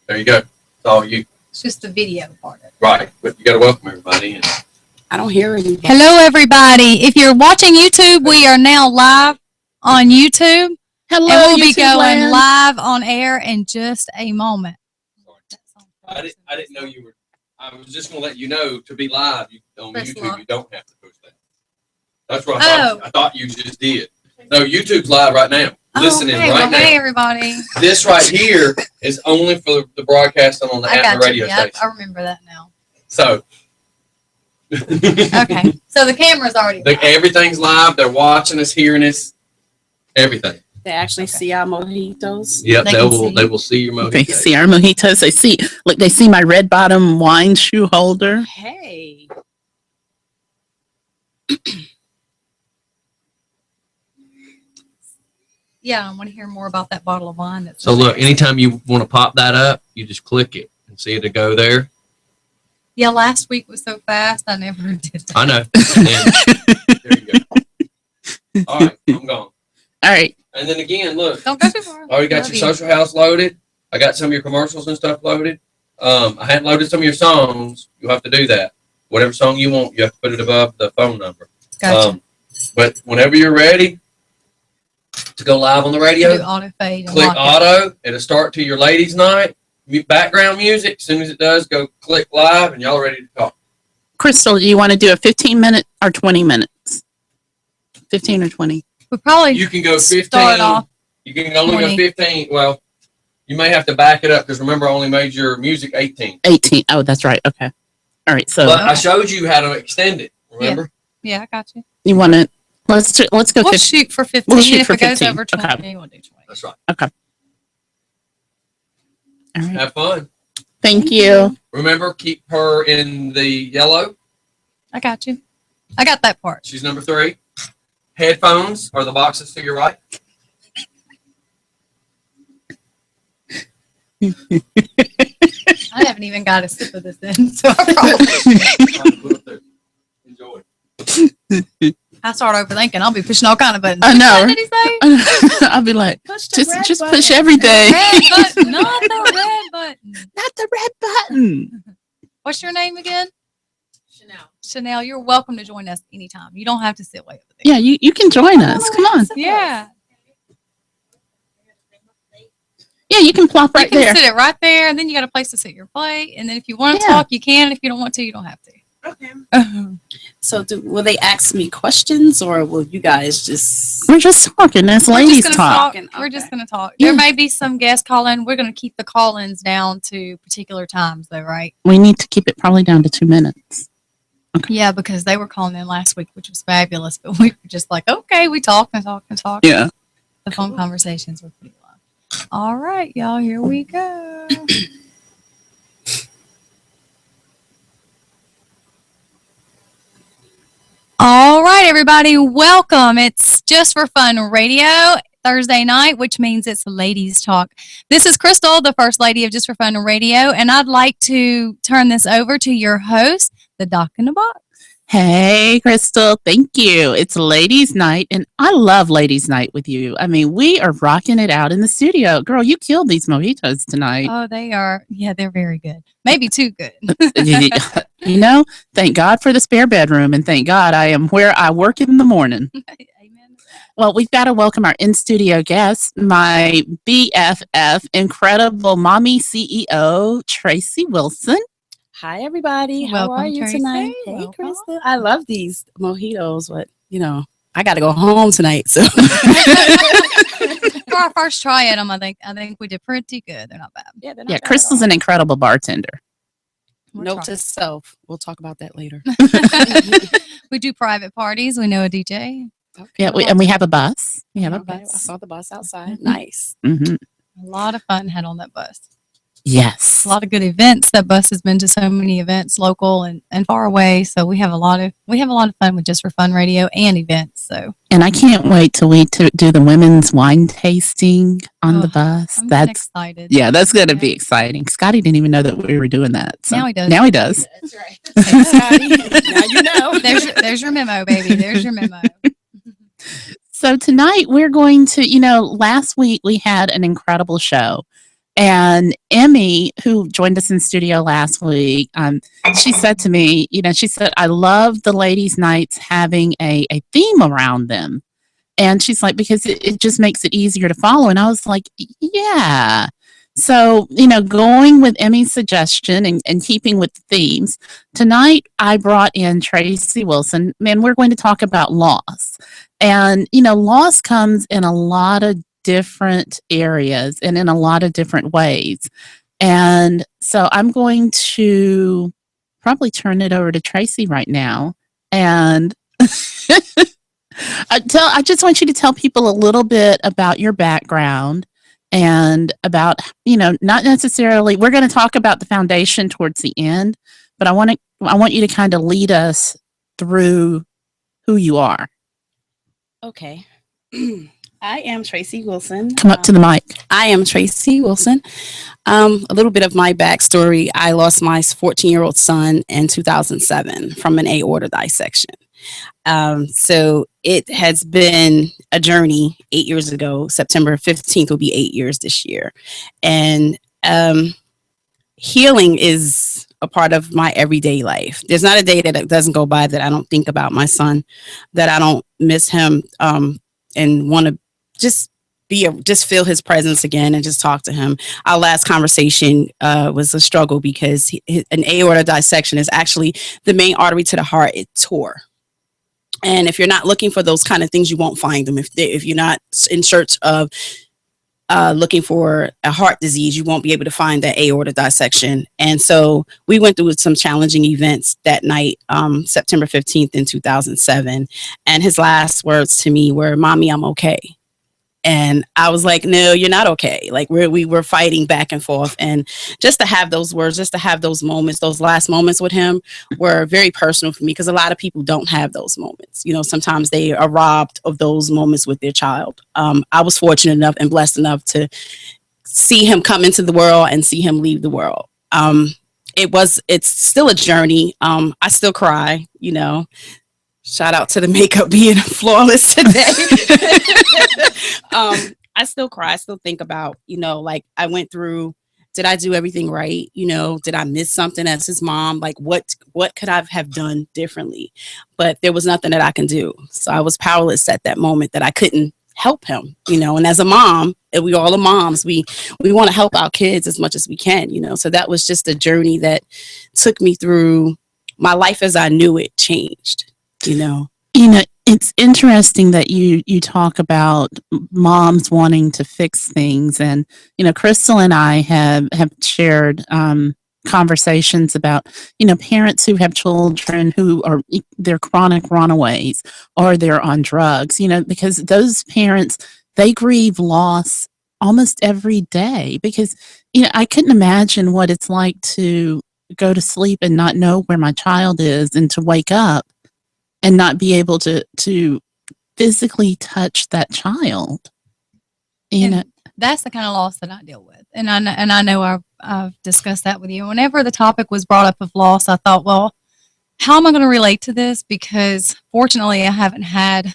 There you go. It's all you. It's just the video part of it. Right. But you got to welcome everybody. And I don't hear anybody. Hello, everybody. If you're watching YouTube, we are now live on YouTube. Hello, and we'll be YouTube going land. live on air in just a moment. I didn't know you were. I was just going to let you know to be live on Press YouTube. lock. You don't have to push that. That's what I thought. I thought you just did. No, YouTube's live right now. Listening okay, right now. Hey, everybody. This right here is only for the broadcasting on the I app got and the you. radio Yeah, station. I remember that now. So. Okay. So the camera's already live. Everything's live. They're watching us, hearing us, everything. They actually see our mojitos. Yep, They they can will. see. They will see your They mojito. see our mojitos. They see, look, they see my red bottom wine shoe holder. Hey. Yeah, I want to hear more about that bottle of wine. That's So look, anytime you want to pop that up, you just click it and see it go there. Yeah, last week was so fast, I never did that. I know. And there you go. All right, I'm gone. All right. And then again, look, Don't go too far. already got Love your you. social house loaded. I got some of your commercials and stuff loaded. I hadn't loaded some of your songs. You'll have to do that. Whatever song you want, you have to put it above the phone number. Gotcha. But whenever you're ready to go live on the radio, Do auto fade and click lock it. auto. It'll start to your ladies' night. Background music. As soon as it does, go click live, and y'all are ready to talk. Crystal, do you want to do a 15-minute or 20 minutes? 15 or 20? We probably You can go 15. start off. You can only go 20. 15. Well, you may have to back it up because remember, I only made your music 18. 18. Oh, that's right. Okay. All right. So But I showed you how to extend it. Remember? Yeah, I got you. you want to, let's go We'll 15. shoot for 15. We'll shoot if for it goes 15. over 20, Okay. we'll do 20. That's right. All right. Have fun. Thank you. Remember, keep her in the yellow. I got you. I got that part. She's number 3. Headphones are the boxes to your right. I haven't even got a sip of this in, so I probably Enjoy. I start overthinking. I'll be pushing all kind of buttons. I know. What did he say? I'll be like, Push the red just button. push everything. Red button, not the red button. Not the red button. What's your name again? Chanel. Chanel. You're welcome to join us anytime. You don't have to sit way over there. Yeah, you can join us. Come on. Yeah. Yeah, you can plop right you can there. sit it right there, and then you got a place to sit your plate. And then if you want to Yeah. talk, you can. If you don't want to, you don't have to. Okay. So will they ask me questions or will you guys just... We're just talking as We're ladies just gonna talk. talk. Okay. We're just going to talk. Yeah. There may be some guest call-in. We're going to keep the call-ins down to particular times, though, right? We need to keep it probably down to 2 minutes. Yeah, because they were calling in last week, which was fabulous. But we were just like, okay, we talk and talk and talk. Yeah. The phone conversations were pretty long. All right, y'all, here we go. All right, everybody, welcome. It's Just for Fun Radio Thursday night, which means it's Ladies Talk. This is Crystal, the First Lady of Just for Fun Radio, and I'd like to turn this over to your host, the Doc in the Box. Hey, Crystal. Thank you. It's ladies' night, and I love ladies' night with you. I mean, we are rocking it out in the studio. Girl, you killed these mojitos tonight. Oh, they are. Yeah, they're very good. Maybe too good. You know, thank God for the spare bedroom, and thank God I am where I work in the morning. Amen. Well, we've got to welcome our in-studio guest, my BFF, incredible mommy CEO, Tracy Wilson. Hi, everybody. How Welcome, are you Tracy. tonight? Hey, Welcome. Crystal. I love these mojitos, but, I got to go home tonight, so... For our first try at them, I think we did pretty good. They're not bad. Yeah, they're not Yeah, bad at Crystal's all. an incredible bartender. We'll Note try. to self. We'll talk about that later. We do private parties. We know a DJ. Okay. Yeah, and we have a bus. We have a Okay, I bus. saw the bus outside. Nice. Hmm. A lot of fun had on that bus. Yes. A lot of good events. That bus has been to so many events, local and far away. So we have a lot of fun with Just for Fun Radio and events. So And I can't wait till we do the women's wine tasting on the Oh, bus. I'm getting That's excited. that's going to Yeah. be exciting. Scotty didn't even know that we were doing that. So Now he does. Now he does. That's right. Thanks, Scotty. Now you know. There's your memo, baby. There's your memo. So tonight we're going to, last week we had an incredible show. And Emmy, who joined us in studio last week, she said to me, she said, I love the ladies' nights having a theme around them. And she's like, because it just makes it easier to follow. And I was like, yeah. So, going with Emmy's suggestion and keeping with the themes, tonight I brought in Tracy Wilson, and we're going to talk about loss. And, loss comes in a lot of different areas and in a lot of different ways. And so I'm going to probably turn it over to Tracy right now. And I just want you to tell people a little bit about your background and about, not necessarily, we're going to talk about the foundation towards the end, but I want you to kind of lead us through who you are. Okay. I am Tracy Wilson. Come up to the mic. I am Tracy Wilson. A little bit of my backstory. I lost my 14-year-old son in 2007 from an aorta dissection. So it has been a journey 8 years ago. September 15th will be 8 years this year. And healing is a part of my everyday life. There's not a day that doesn't go by that I don't think about my son, that I don't miss him, and want to just feel his presence again and just talk to him. Our last conversation was a struggle because an aorta dissection is actually the main artery to the heart. It tore. And if you're not looking for those kind of things, you won't find them. If you're not in search of looking for a heart disease, you won't be able to find that aorta dissection. And so we went through some challenging events that night, September 15th in 2007. And his last words to me were, "Mommy, I'm okay." And I was like, "No, you're not okay." Like we were fighting back and forth. And just to have those words, just to have those moments, those last moments with him were very personal for me, because a lot of people don't have those moments. Sometimes they are robbed of those moments with their child. I was fortunate enough and blessed enough to see him come into the world and see him leave the world. It's still a journey. I still cry, Shout out to the makeup being flawless today. I still cry. I still think about, like I went through, did I do everything right? Did I miss something as his mom? Like what could I have done differently? But there was nothing that I can do. So I was powerless at that moment, that I couldn't help him, and as a mom, and we all are moms, we want to help our kids as much as we can, so that was just a journey that took me through. My life as I knew it changed. It's interesting that you talk about moms wanting to fix things. And, Crystal and I have shared conversations about, parents who have children who they're chronic runaways or they're on drugs, because those parents, they grieve loss almost every day, because, I couldn't imagine what it's like to go to sleep and not know where my child is, and to wake up and not be able to physically touch that child. That's the kind of loss that I deal with. And I know I've discussed that with you. Whenever the topic was brought up of loss, I thought, well, how am I going to relate to this? Because fortunately I haven't had,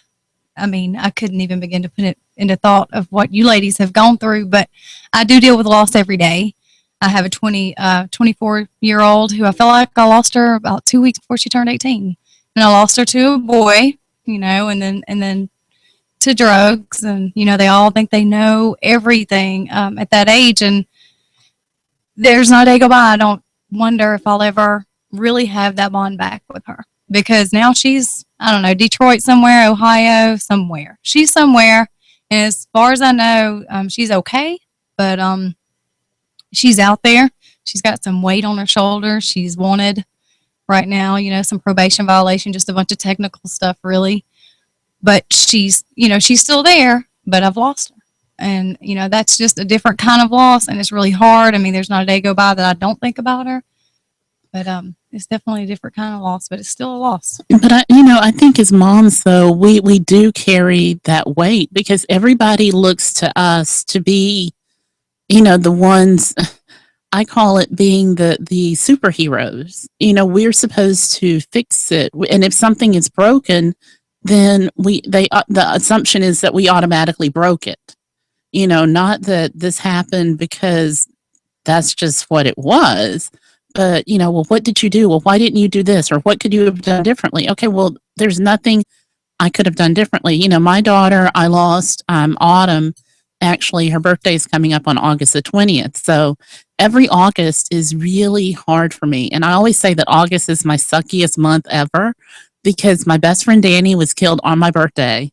I couldn't even begin to put it into thought of what you ladies have gone through, but I do deal with loss every day. I have a 24-year-old who I feel like I lost her about 2 weeks before she turned 18. And I lost her to a boy, and then to drugs. And, they all think they know everything at that age. And there's not a day go by I don't wonder if I'll ever really have that bond back with her. Because now she's, I don't know, Detroit somewhere, Ohio somewhere. She's somewhere. And as far as I know, she's okay. But she's out there. She's got some weight on her shoulders. She's wanted right now, some probation violation, just a bunch of technical stuff, really. But she's still there, but I've lost her. And, that's just a different kind of loss, and it's really hard. There's not a day go by that I don't think about her. But it's definitely a different kind of loss, but it's still a loss. But, I think as moms, though, we do carry that weight, because everybody looks to us to be, the ones... I call it being the superheroes. We're supposed to fix it. And if something is broken, then the assumption is that we automatically broke it. Not that this happened because that's just what it was. But, well, what did you do? Well, why didn't you do this? Or what could you have done differently? Okay, well, there's nothing I could have done differently. My daughter, I lost Autumn. Actually, her birthday is coming up on August the 20th. So every August is really hard for me. And I always say that August is my suckiest month ever because my best friend Danny was killed on my birthday.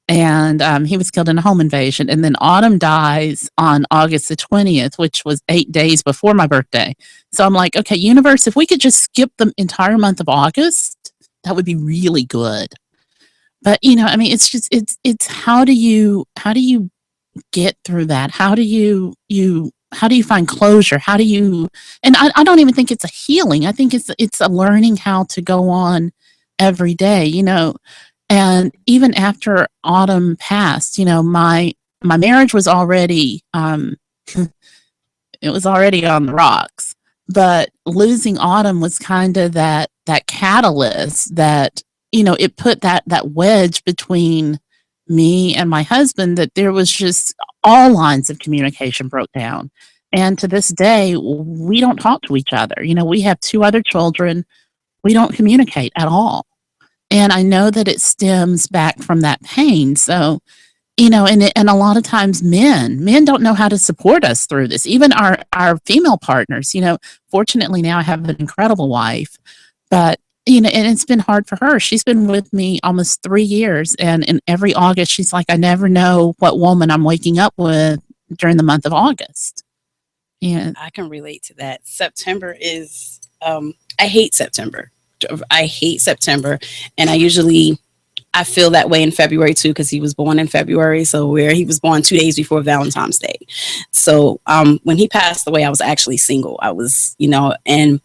And he was killed in a home invasion. And then Autumn dies on August the 20th, which was 8 days before my birthday. So I'm like, okay, universe, if we could just skip the entire month of August, that would be really good. But, it's just, it's how do you get through that? How do you find closure? And I don't even think it's a healing. I think it's a learning how to go on every day, And even after Autumn passed, my marriage was already it was already on the rocks. But losing Autumn was kind of that catalyst that, it put that wedge between me and my husband, that there was just all lines of communication broke down. And to this day, we don't talk to each other. We have 2 other children. We don't communicate at all. And I know that it stems back from that pain. So, and a lot of times men don't know how to support us through this. Even our female partners, fortunately now I have an incredible wife, but, and it's been hard for her. She's been with me almost 3 years. And in every August, she's like, I never know what woman I'm waking up with during the month of August. And I can relate to that. September is, I hate September. And I feel that way in February too, because he was born in February. So where he was born 2 days before Valentine's Day. So when he passed away, I was actually single. I was, and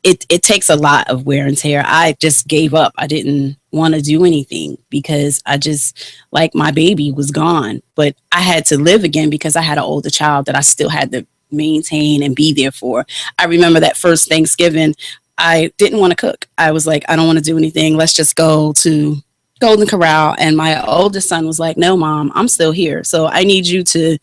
it takes a lot of wear and tear. I just gave up. I didn't want to do anything because I just, like, my baby was gone, but I had to live again because I had an older child that I still had to maintain and be there for. I remember that first Thanksgiving, I didn't want to cook. I was like, I don't want to do anything. Let's just go to Golden Corral. And my oldest son was like, no, Mom, I'm still here. So I need you to,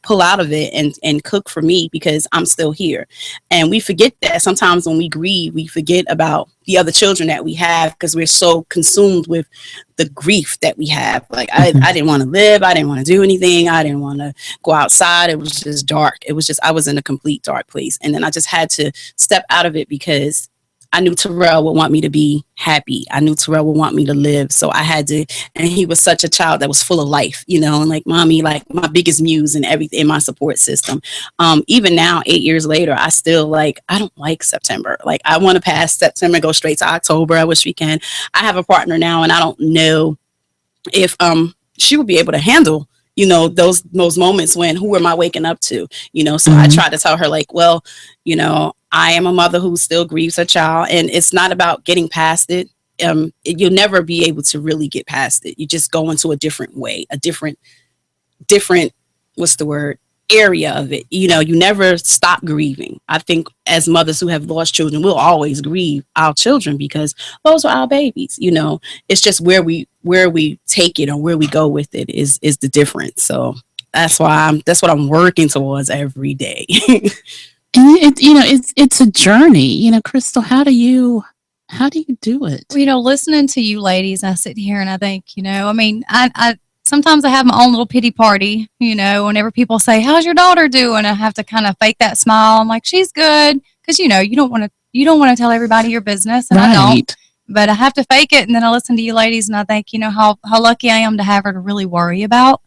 pull out of it and cook for me because I'm still here. And we forget that sometimes when we grieve, we forget about the other children that we have because we're so consumed with the grief that we have. Like, I didn't want to live. I didn't want to do anything. I didn't want to go outside. It was just dark. I was in a complete dark place. And then I just had to step out of it because I knew Terrell would want me to be happy. I knew Terrell would want me to live. So I had to, and he was such a child that was full of life, and like Mommy, like my biggest muse and everything in my support system. Even now, 8 years later, I still I don't like September. Like, I want to pass September, go straight to October. I wish we can. I have a partner now and I don't know if she would be able to handle those moments when who am I waking up to, so I try to tell her well, I am a mother who still grieves her child, and it's not about getting past it. You'll never be able to really get past it. You just go into a different way, a different, what's the word? Area of it. You never stop grieving. I think as mothers who have lost children, we'll always grieve our children because those are our babies. It's just where we take it or where we go with it is the difference. So that's what I'm working towards every day. And it's a journey, Crystal. How do you do it? Listening to you ladies, I sit here and I think, I sometimes I have my own little pity party, whenever people say, how's your daughter doing? I have to kind of fake that smile. I'm like, she's good. Cause you don't want to tell everybody your business. And right. I don't, but I have to fake it. And then I listen to you ladies and I think, how lucky I am to have her to really worry about.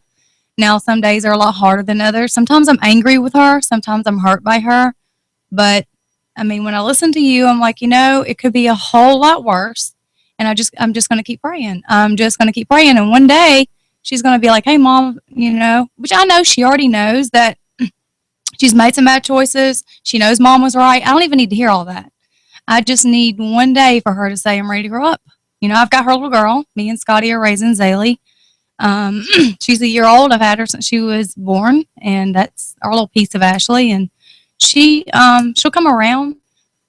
Now, some days are a lot harder than others. Sometimes I'm angry with her. Sometimes I'm hurt by her. But when I listen to you, I'm like, it could be a whole lot worse. And I'm just going to keep praying. I'm just going to keep praying. And one day she's going to be like, hey, Mom, which I know she already knows that she's made some bad choices. She knows Mom was right. I don't even need to hear all that. I just need one day for her to say, I'm ready to grow up. I've got her little girl. Me and Scotty are raising Zaylee. She's a year old. I've had her since she was born. And that's our little piece of Ashley. And she'll come around,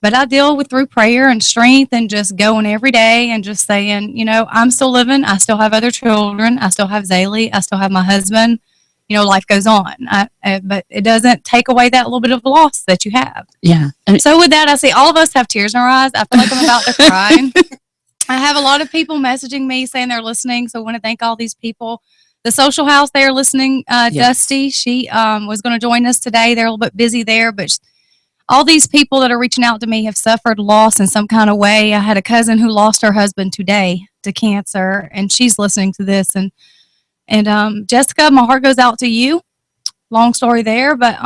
but I deal with through prayer and strength and just going every day and just saying, I'm still living. I still have other children. I still have Zaylee. I still have my husband. life goes on. But it doesn't take away that little bit of loss that you have. Yeah. So with that, I see all of us have tears in our eyes. I feel like I'm about to cry. I have a lot of people messaging me saying they're listening. So I want to thank all these people. The Social House, they are listening. Yes. Dusty, she was going to join us today. They're a little bit busy there, but all these people that are reaching out to me have suffered loss in some kind of way. I had a cousin who lost her husband today to cancer, and she's listening to this. And Jessica, my heart goes out to you. Long story there, but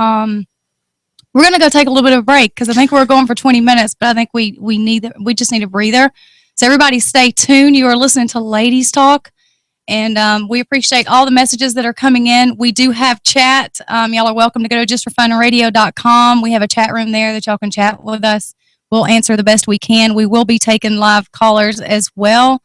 we're going to go take a little bit of a break because I think we're going for 20 minutes, but I think we just need a breather. So everybody stay tuned. You are listening to Ladies Talk, and we appreciate all the messages that are coming in. We do have chat. Y'all are welcome to go to justforfunradio.com. We have a chat room there that y'all can chat with us. We'll answer the best we can. We will be taking live callers as well,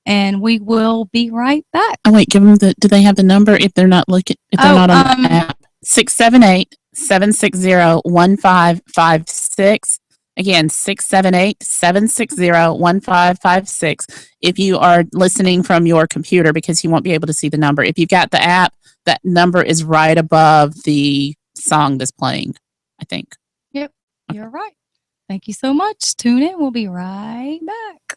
and we will be right back. Oh, wait, give them do they have the number if they're not looking, if they're not on the app? 678-760-1556. Again, 678-760-1556. If you are listening from your computer, because you won't be able to see the number. If you've got the app, that number is right above the song that's playing, I think. Yep, you're right. Thank you so much. Tune in. We'll be right back.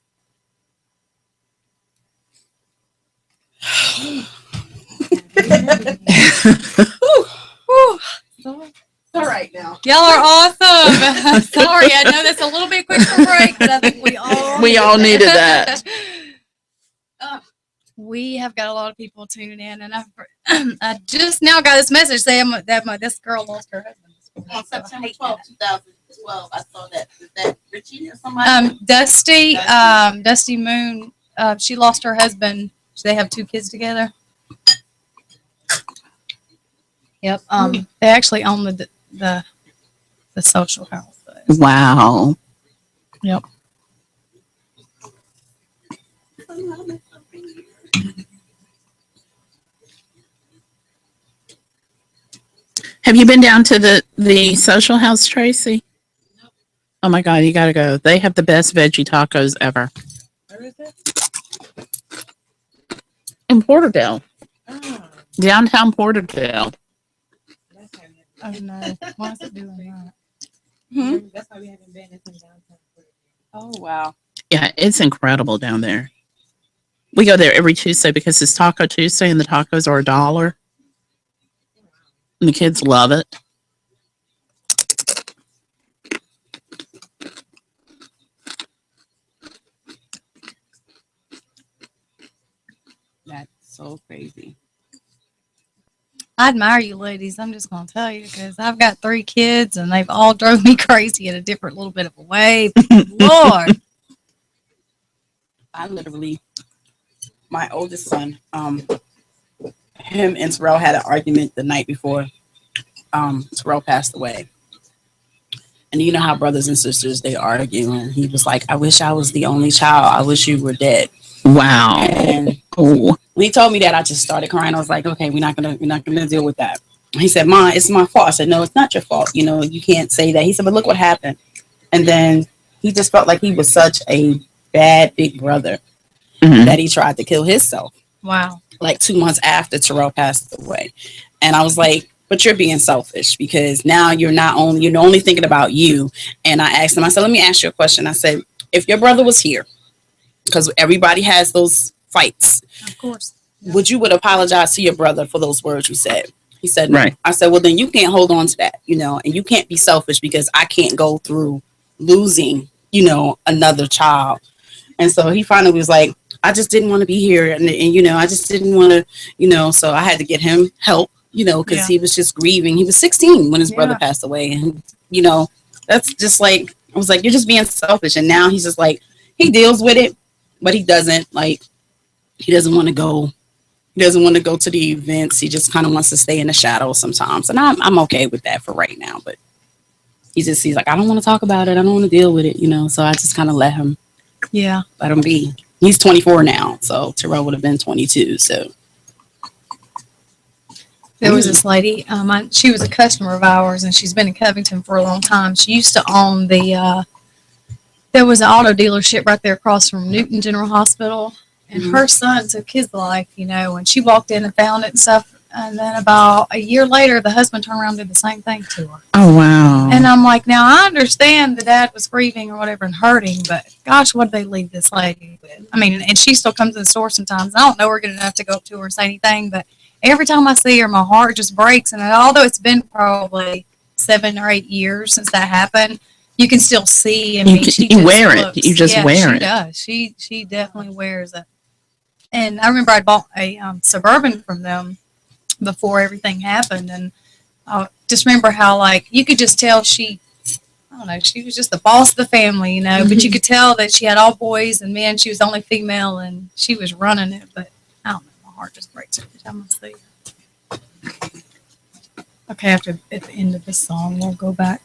All right now. Y'all are awesome. Sorry, I know that's a little bit quick for break, but I think we all needed that. We have got a lot of people tuning in, and I just now got this message saying that this girl lost her husband. On September 12th, 2012, I saw that. Is that Richie or somebody? Dusty Moon. She lost her husband. They have 2 kids together. Yep. They actually own the Social House. Wow. Yep. Have you been down to the Social House, Tracy? Oh my God, you gotta go. They have the best veggie tacos ever. Where is it? In Porterdale. Oh, Downtown Porterdale. Oh no! Why is it doing that? That's why we haven't been in downtown. Oh wow. Yeah, it's incredible down there. We go there every Tuesday because it's Taco Tuesday and the tacos are $1. And the kids love it. That's so crazy. I admire you ladies. I'm just going to tell you because I've got 3 kids and they've all drove me crazy in a different little bit of a way. Lord. I literally, my oldest son, him and Terrell had an argument the night before Terrell passed away. And you know how brothers and sisters, they argue. And he was like, I wish I was the only child. I wish you were dead. Wow. And Oh. when he told me that, I just started crying. I was like, okay, we're not gonna deal with that. He said, Ma, it's my fault. I said, no, it's not your fault. You know, you can't say that. He said, but look what happened. And then he just felt like he was such a bad big brother that he tried to kill himself. Wow. Like 2 months after Terrell passed away. And I was like, but you're being selfish because now you're only thinking about you. And I asked him, I said, let me ask you a question. I said, if your brother was here, because everybody has those fights. Of course. Would you apologize to your brother for those words you said? He said, no. Right. I said, well, then you can't hold on to that, and you can't be selfish because I can't go through losing, another child. And so he finally was like, I just didn't want to be here. And I just didn't want to, so I had to get him help, because he was just grieving. He was 16 when his brother passed away. And, that's just like, I was like, you're just being selfish. And now he's just like, he deals with it, but he doesn't want to go. He doesn't want to go to the events. He just kind of wants to stay in the shadows sometimes. And I'm okay with that for right now. But he's like, I don't want to talk about it. I don't want to deal with it, So I just kind of let him be. He's 24 now. So Terrell would have been 22. So there was this lady, she was a customer of ours and she's been in Covington for a long time. She used to own there was an auto dealership right there across from Newton General Hospital. And her son took his life, and she walked in and found it and stuff. And then about a year later, the husband turned around and did the same thing to her. Oh, wow. And I'm like, now I understand the dad was grieving or whatever and hurting, but gosh, what did they leave this lady with? I mean, and she still comes to the store sometimes. I don't know her good enough to go up to her and say anything, but every time I see her, my heart just breaks. And although it's been probably 7 or 8 years since that happened, you can still see. I mean, she you wear looks, it. You just wear she it. Does. She definitely wears it. And I remember I bought a Suburban from them before everything happened, and I just remember how, like, you could just tell I don't know, she was just the boss of the family, you know, but you could tell that she had all boys and men. She was the only female, and she was running it, but I don't know, my heart just breaks every time I see her. Okay, at the end of this song, we'll go back.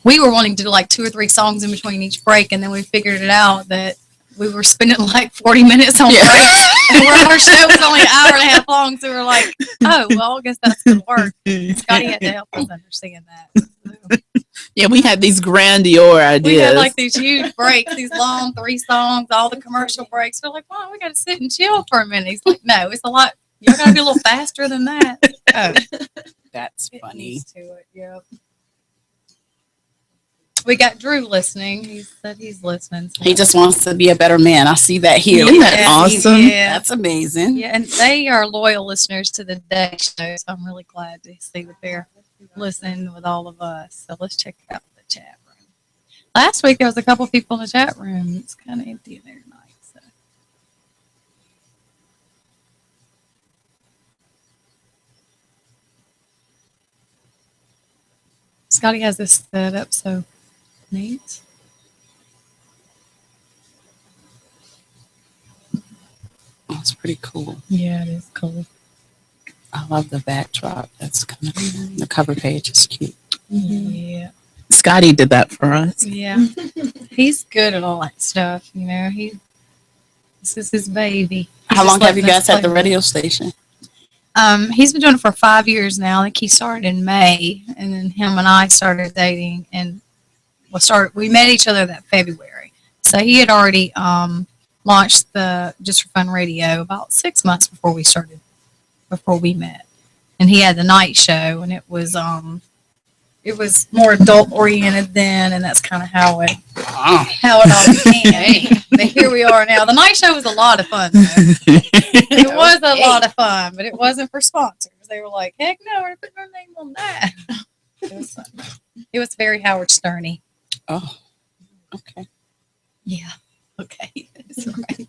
We were wanting to do like 2 or 3 songs in between each break, and then we figured it out that we were spending like 40 minutes on break. And our show was only an hour and a half long, so we were like, oh, well, I guess that's going to work. Scotty had to help us understand that. Yeah, we had these grandeur ideas. We had like these huge breaks, these long 3 songs, all the commercial breaks. We're like, wow, we got to sit and chill for a minute. He's like, no, it's a lot. Y'all got to be a little faster than that. Oh, That's get funny. used to it, yeah. We got Drew listening. He said he's listening. So He just wants to be a better man. I see that here. Isn't that awesome? Yeah. That's amazing. Yeah, and they are loyal listeners to the day show, so I'm really glad to see that they're listening with all of us. So let's check out the chat room. Last week there was a couple people in the chat room. It's kind of empty in there tonight. So. Scotty has this set up so neat. Oh, it's pretty cool. Yeah, it is cool. I love the backdrop. That's kind of the cover page is cute. Yeah. Scotty did that for us. Yeah. He's good at all that stuff, you know. This is his baby. He's How just long have you letting us guys had the play. radio station? He's been doing it for 5 years now. I think he started in May, and then him and I started dating, and we met each other that February. So he had already launched the Just for Fun Radio about 6 months before we met, and he had the night show, and it was more adult oriented then, and that's kind of how it all began. But here we are now. The night show was a lot of fun, though. It was a lot of fun, but it wasn't for sponsors. They were like, heck no, we're putting our name on that. It was fun. It was very Howard Sterny. Oh, okay. Yeah. Okay. That's right.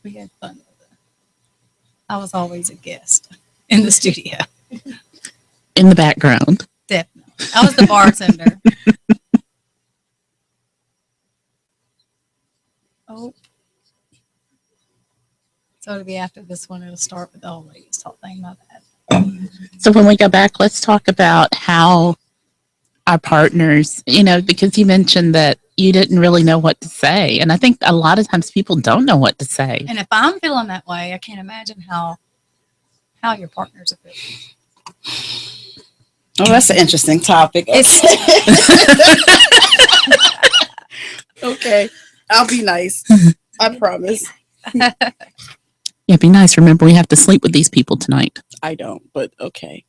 We had fun with it. I was always a guest in the studio. In the background. Definitely. I was the bartender. Oh. So it'll be after this one. It'll start with the old ladies talk thing. My bad. So when we go back, let's talk about how our partners, because you mentioned that you didn't really know what to say. And I think a lot of times people don't know what to say. And if I'm feeling that way, I can't imagine how your partners are feeling. Oh, that's an interesting topic. Okay. I'll be nice. I promise. Yeah, be nice. Remember, we have to sleep with these people tonight. I don't, but okay.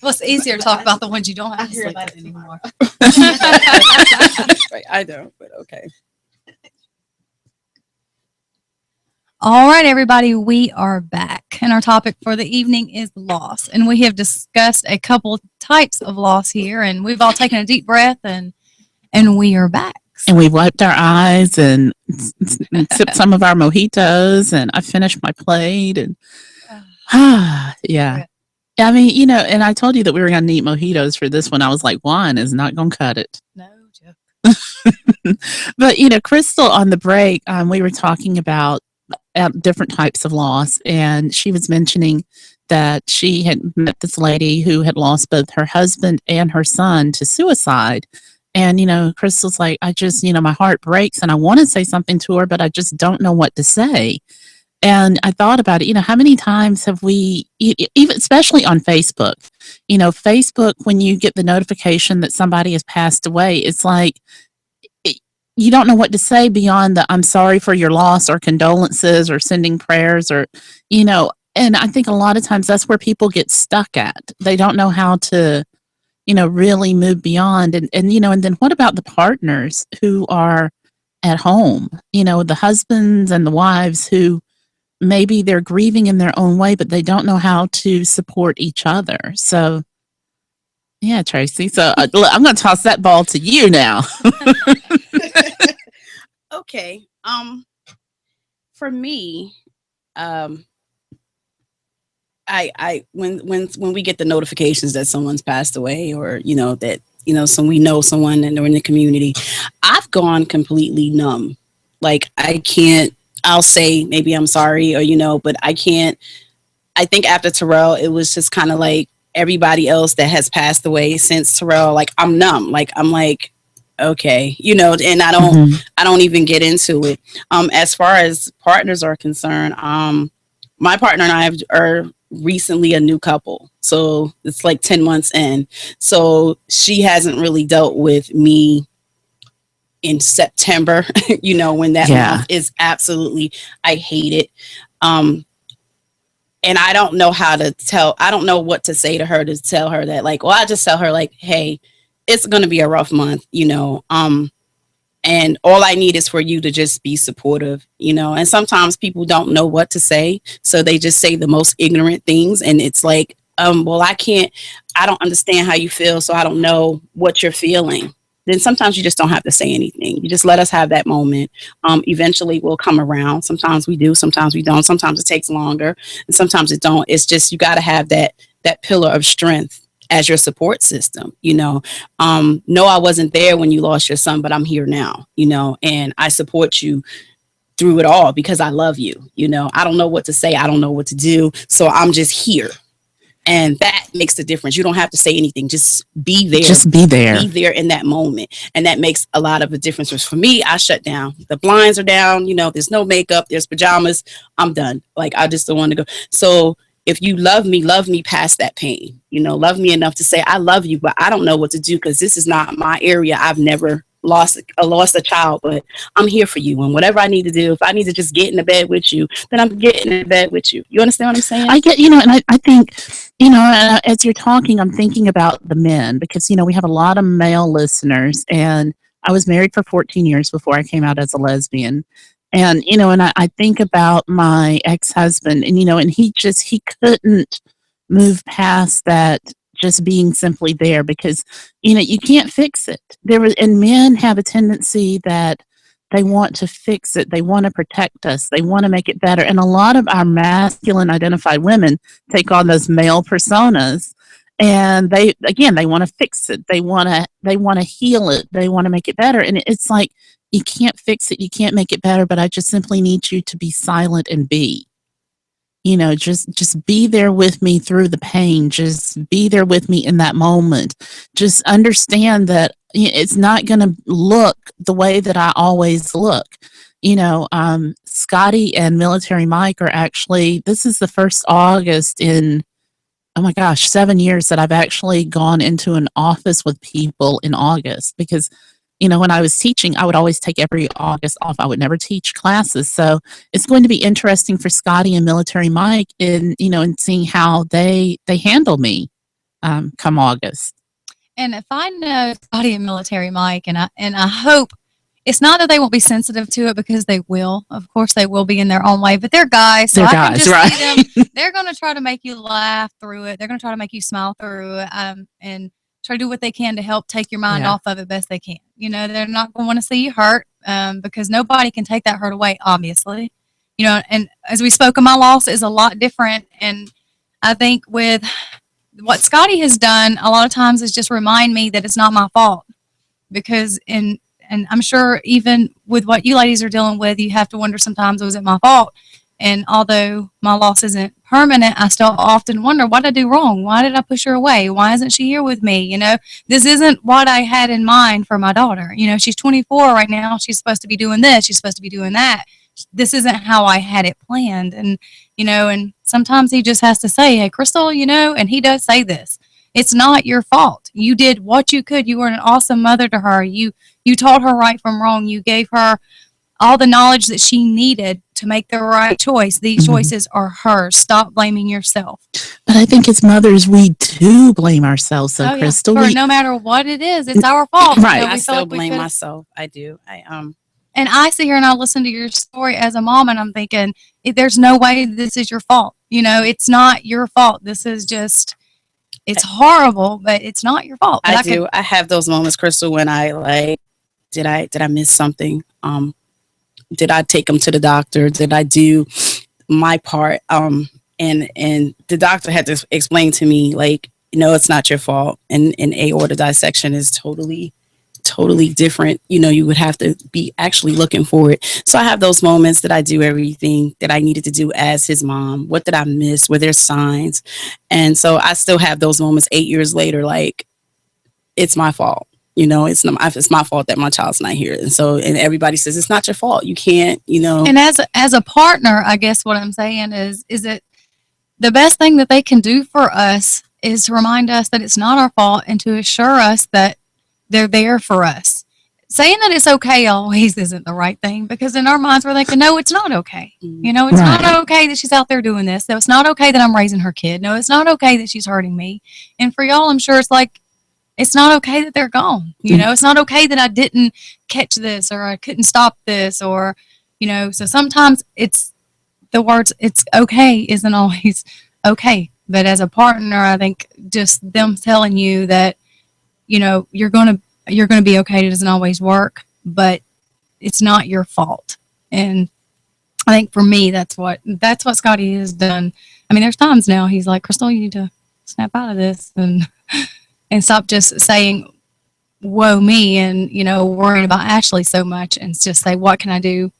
Well, it's easier to talk about the ones you don't have to sleep with anymore. Right, I don't, but okay. All right, everybody, we are back. And our topic for the evening is loss. And we have discussed a couple types of loss here. And we've all taken a deep breath and we are back. And we wiped our eyes and sipped some of our mojitos. And I finished my plate. And yeah. I mean, and I told you that we were going to eat mojitos for this one. I was like, wine is not going to cut it. No, Jeff. But, Crystal, on the break, we were talking about different types of loss. And she was mentioning that she had met this lady who had lost both her husband and her son to suicide. And, Crystal's like, I just, my heart breaks and I want to say something to her, but I just don't know what to say. And I thought about it, how many times have we, even especially on Facebook, Facebook, when you get the notification that somebody has passed away, it's like, you don't know what to say beyond the I'm sorry for your loss or condolences or sending prayers or, And I think a lot of times that's where people get stuck at. They don't know how to, really move beyond. And then what about the partners who are at home, the husbands and the wives who maybe they're grieving in their own way, but they don't know how to support each other. So, yeah, Tracy. So I'm going to toss that ball to you now. Okay. For me, I when we get the notifications that someone's passed away, or that we know someone and they're in the community, I've gone completely numb. Like, I can't. I'll say maybe I'm sorry, or but I can't. I think after Terrell, it was just kind of like everybody else that has passed away since Terrell. Like, I'm numb. Like, I'm like, okay, and I don't even get into it. As far as partners are concerned, my partner and I are recently a new couple, so it's like 10 months in. So she hasn't really dealt with me in September, when that month is absolutely, I hate it. And I don't know I don't know what to say to her, to tell her that, like, well, I just tell her, like, hey, it's going to be a rough month, and all I need is for you to just be supportive, and sometimes people don't know what to say. So they just say the most ignorant things. And it's like, well, I don't understand how you feel. So I don't know what you're feeling. Then sometimes you just don't have to say anything. You just let us have that moment. Eventually we'll come around. Sometimes we do, sometimes we don't. Sometimes it takes longer and sometimes it don't. It's just, you got to have that pillar of strength as your support system. No, I wasn't there when you lost your son, but I'm here now, and I support you through it all because I love you. I don't know what to say. I don't know what to do. So I'm just here. And that makes the difference. You don't have to say anything. Just be there. Just be there. Be there in that moment. And that makes a lot of a difference. For me, I shut down. The blinds are down. There's no makeup. There's pajamas. I'm done. Like, I just don't want to go. So if you love me past that pain. Love me enough to say, I love you, but I don't know what to do because this is not my area. I've never lost a child, but I'm here for you. And whatever I need to do, if I need to just get in the bed with you, then I'm getting in bed with you. You understand what I'm saying? I get, and I think, as you're talking, I'm thinking about the men because, we have a lot of male listeners, and I was married for 14 years before I came out as a lesbian. And, and I think about my ex-husband, and, and he couldn't move past that, just being simply there because, you can't fix it. And men have a tendency that they want to fix it. They want to protect us. They want to make it better. And a lot of our masculine identified women take on those male personas, and they want to fix it. They want to heal it. They want to make it better. And it's like, you can't fix it. You can't make it better, but I just simply need you to be silent and be. Just be there with me through the pain. Just be there with me in that moment. Just understand that it's not going to look the way that I always look. Scotty and Military Mike are actually, this is the first August in, oh my gosh, 7 years that I've actually gone into an office with people in August because when I was teaching, I would always take every August off. I would never teach classes. So it's going to be interesting for Scotty and Military Mike in seeing how they handle me come August. And if I know Scotty and Military Mike, and I hope it's not that they won't be sensitive to it because they will. Of course, they will be in their own way, but they're guys. So I can just see them. They're going to try to make you laugh through it. They're going to try to make you smile through it, and try to do what they can to help take your mind off of it best they can. They're not going to want to see you hurt because nobody can take that hurt away, obviously. And as we spoke, my loss is a lot different. And I think with what Scotty has done, a lot of times is just remind me that it's not my fault. Because and I'm sure even with what you ladies are dealing with, you have to wonder sometimes, was it my fault? And although my loss isn't permanent, I still often wonder, what did I do wrong? Why did I push her away? Why isn't she here with me? This isn't what I had in mind for my daughter. She's 24 right now. She's supposed to be doing this. She's supposed to be doing that. This isn't how I had it planned. And, and sometimes he just has to say, hey, Crystal, and he does say this. It's not your fault. You did what you could. You were an awesome mother to her. You taught her right from wrong. You gave her all the knowledge that she needed to make the right choice. These Mhm. choices are hers. Stop blaming yourself. But I think as mothers, we do blame ourselves. So, Crystal, For we, no matter what it is, it's our fault. Right. I we feel still like we blame could've- myself. I do. And I sit here and I listen to your story as a mom, and I'm thinking, there's no way this is your fault. It's not your fault. This is just, it's horrible, but it's not your fault. But I do. I have those moments, Crystal, when I like, did I miss something? Did I take them to the doctor? Did I do my part? And the doctor had to explain to me, like, it's not your fault. And aorta dissection is totally different. You would have to be actually looking for it. So I have those moments that I do everything that I needed to do as his mom. What did I miss? Were there signs? And so I still have those moments 8 years later, like, it's my fault. It's my fault that my child's not here. And everybody says, it's not your fault. You can't, And as a partner, I guess what I'm saying is that the best thing that they can do for us is to remind us that it's not our fault and to assure us that they're there for us. Saying that it's okay always isn't the right thing, because in our minds we're thinking, no, it's not okay. It's Right. not okay that she's out there doing this. No, it's not okay that I'm raising her kid. No, it's not okay that she's hurting me. And for y'all, I'm sure it's like, it's not okay that they're gone. It's not okay that I didn't catch this, or I couldn't stop this, or, so sometimes it's the words, it's okay, isn't always okay. But as a partner, I think just them telling you that, you're going to be okay. It doesn't always work, but it's not your fault. And I think for me, that's what Scotty has done. I mean, there's times now he's like, Crystal, you need to snap out of this and stop just saying, woe me, and, worrying about Ashley so much, and just say, what can I do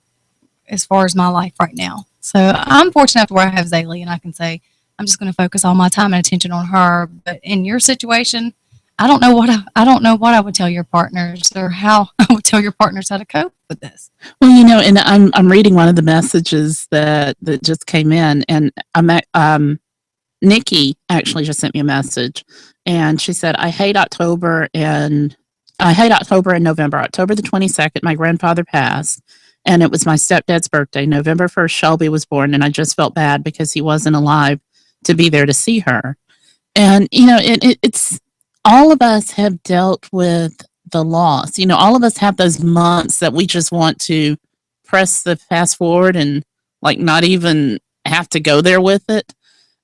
as far as my life right now? So I'm fortunate enough to where I have Zaylee, and I can say, I'm just going to focus all my time and attention on her. But in your situation, I don't know what I would tell your partners, or how I would tell your partners how to cope with this. Well, and I'm reading one of the messages that just came in, and Nikki actually just sent me a message, and she said, I hate October and November. October the 22nd, my grandfather passed, and it was my stepdad's birthday. November 1st, Shelby was born, and I just felt bad because he wasn't alive to be there to see her. And, it's all of us have dealt with the loss. All of us have those months that we just want to press the fast forward and like not even have to go there with it.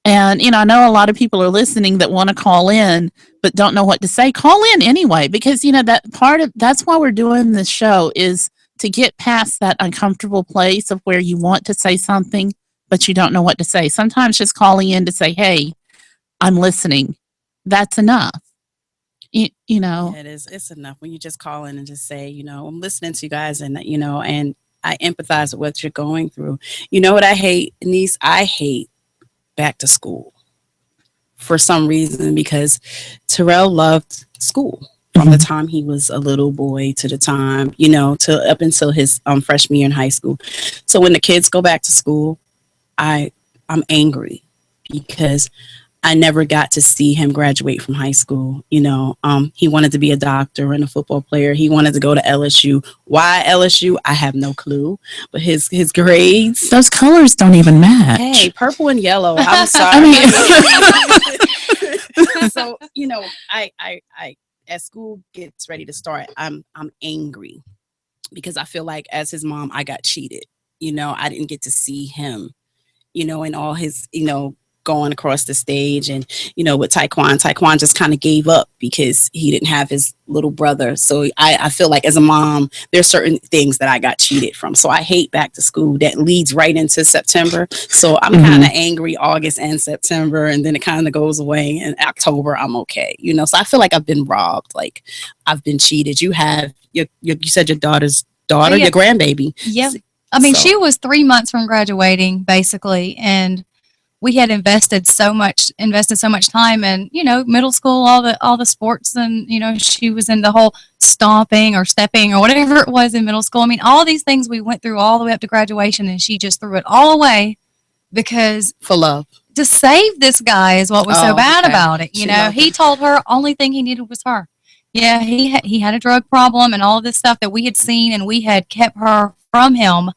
And, I know a lot of people are listening that want to call in, but don't know what to say. Call in anyway, because, that's why we're doing this show, is to get past that uncomfortable place of where you want to say something, but you don't know what to say. Sometimes just calling in to say, hey, I'm listening. That's enough. Yeah, it is. It's enough when you just call in and just say, I'm listening to you guys, and, and I empathize with what you're going through. You know what I hate, Denise? I hate back to school for some reason, because Terrell loved school from the time he was a little boy to the time, to up until his freshman year in high school. So when the kids go back to school, I'm angry because I never got to see him graduate from high school. He wanted to be a doctor and a football player. He wanted to go to LSU. Why LSU? I have no clue. But his grades, those colors don't even match. hey, purple and yellow. I'm sorry. So, I as school gets ready to start, I'm angry because I feel like as his mom, I got cheated. I didn't get to see him, in all his, going across the stage. And, with Taekwon just kind of gave up because he didn't have his little brother. So I feel like as a mom, there's certain things that I got cheated from. So I hate back to school. That leads right into September. So I'm kind of angry August and September, and then it kind of goes away. In October, I'm okay. So I feel like I've been robbed. Like I've been cheated. You said your daughter's daughter, your grandbaby. Yeah. I mean, So- she was 3 months from graduating, basically, and we had invested so much time in, middle school, all the sports, and, she was in the whole stomping or stepping or whatever it was in middle school. I mean, all these things we went through all the way up to graduation, and she just threw it all away because For love. to save this guy is what was so Oh, bad okay. about it. She loved He told her only thing he needed was her. Yeah, he had a drug problem and all of this stuff that we had seen, and we had kept her from him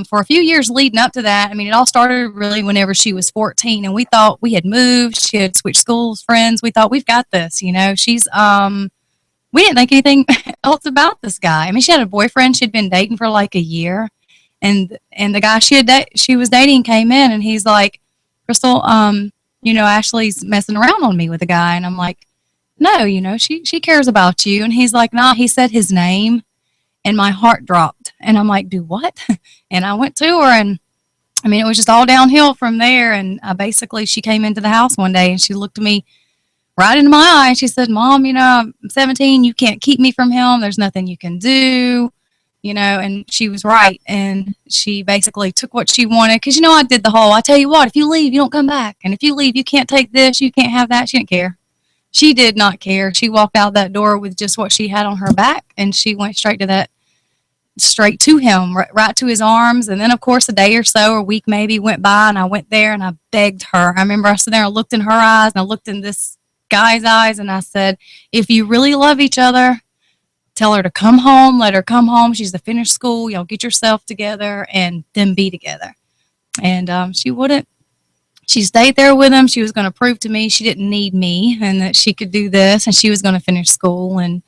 for a few years leading up to that. I mean, it all started really whenever she was 14, and we thought we had moved. She had switched schools, friends. We thought we've got this. You know, she's we didn't think anything else about this guy. I mean, she had a boyfriend she'd been dating for like a year, and the guy she was dating came in, and he's like, Crystal, you know, Ashley's messing around on me with a guy, and I'm like, no, you know, she cares about you, and he's like, nah. He said his name, and my heart dropped, and I'm like, do what? And I went to her, and I mean, it was just all downhill from there. And basically, she came into the house one day, and she looked at me right into my eye, and she said, Mom, you know, I'm 17. You can't keep me from him. There's nothing you can do, you know. And she was right. And she basically took what she wanted. Because, you know, I did the whole, I tell you what, if you leave, you don't come back. And if you leave, you can't take this. You can't have that. She didn't care. She did not care. She walked out that door with just what she had on her back. And she went straight to him, right to his arms. And then, of course, a day or so, or a week maybe, went by. And I went there and I begged her. I remember I stood there and looked in her eyes, and I looked in this guy's eyes, and I said, if you really love each other, tell her to come home, let her come home. She's to finish school, y'all get yourself together and then be together. And she wouldn't. She stayed there with him. She was going to prove to me she didn't need me and that she could do this, and she was going to finish school. And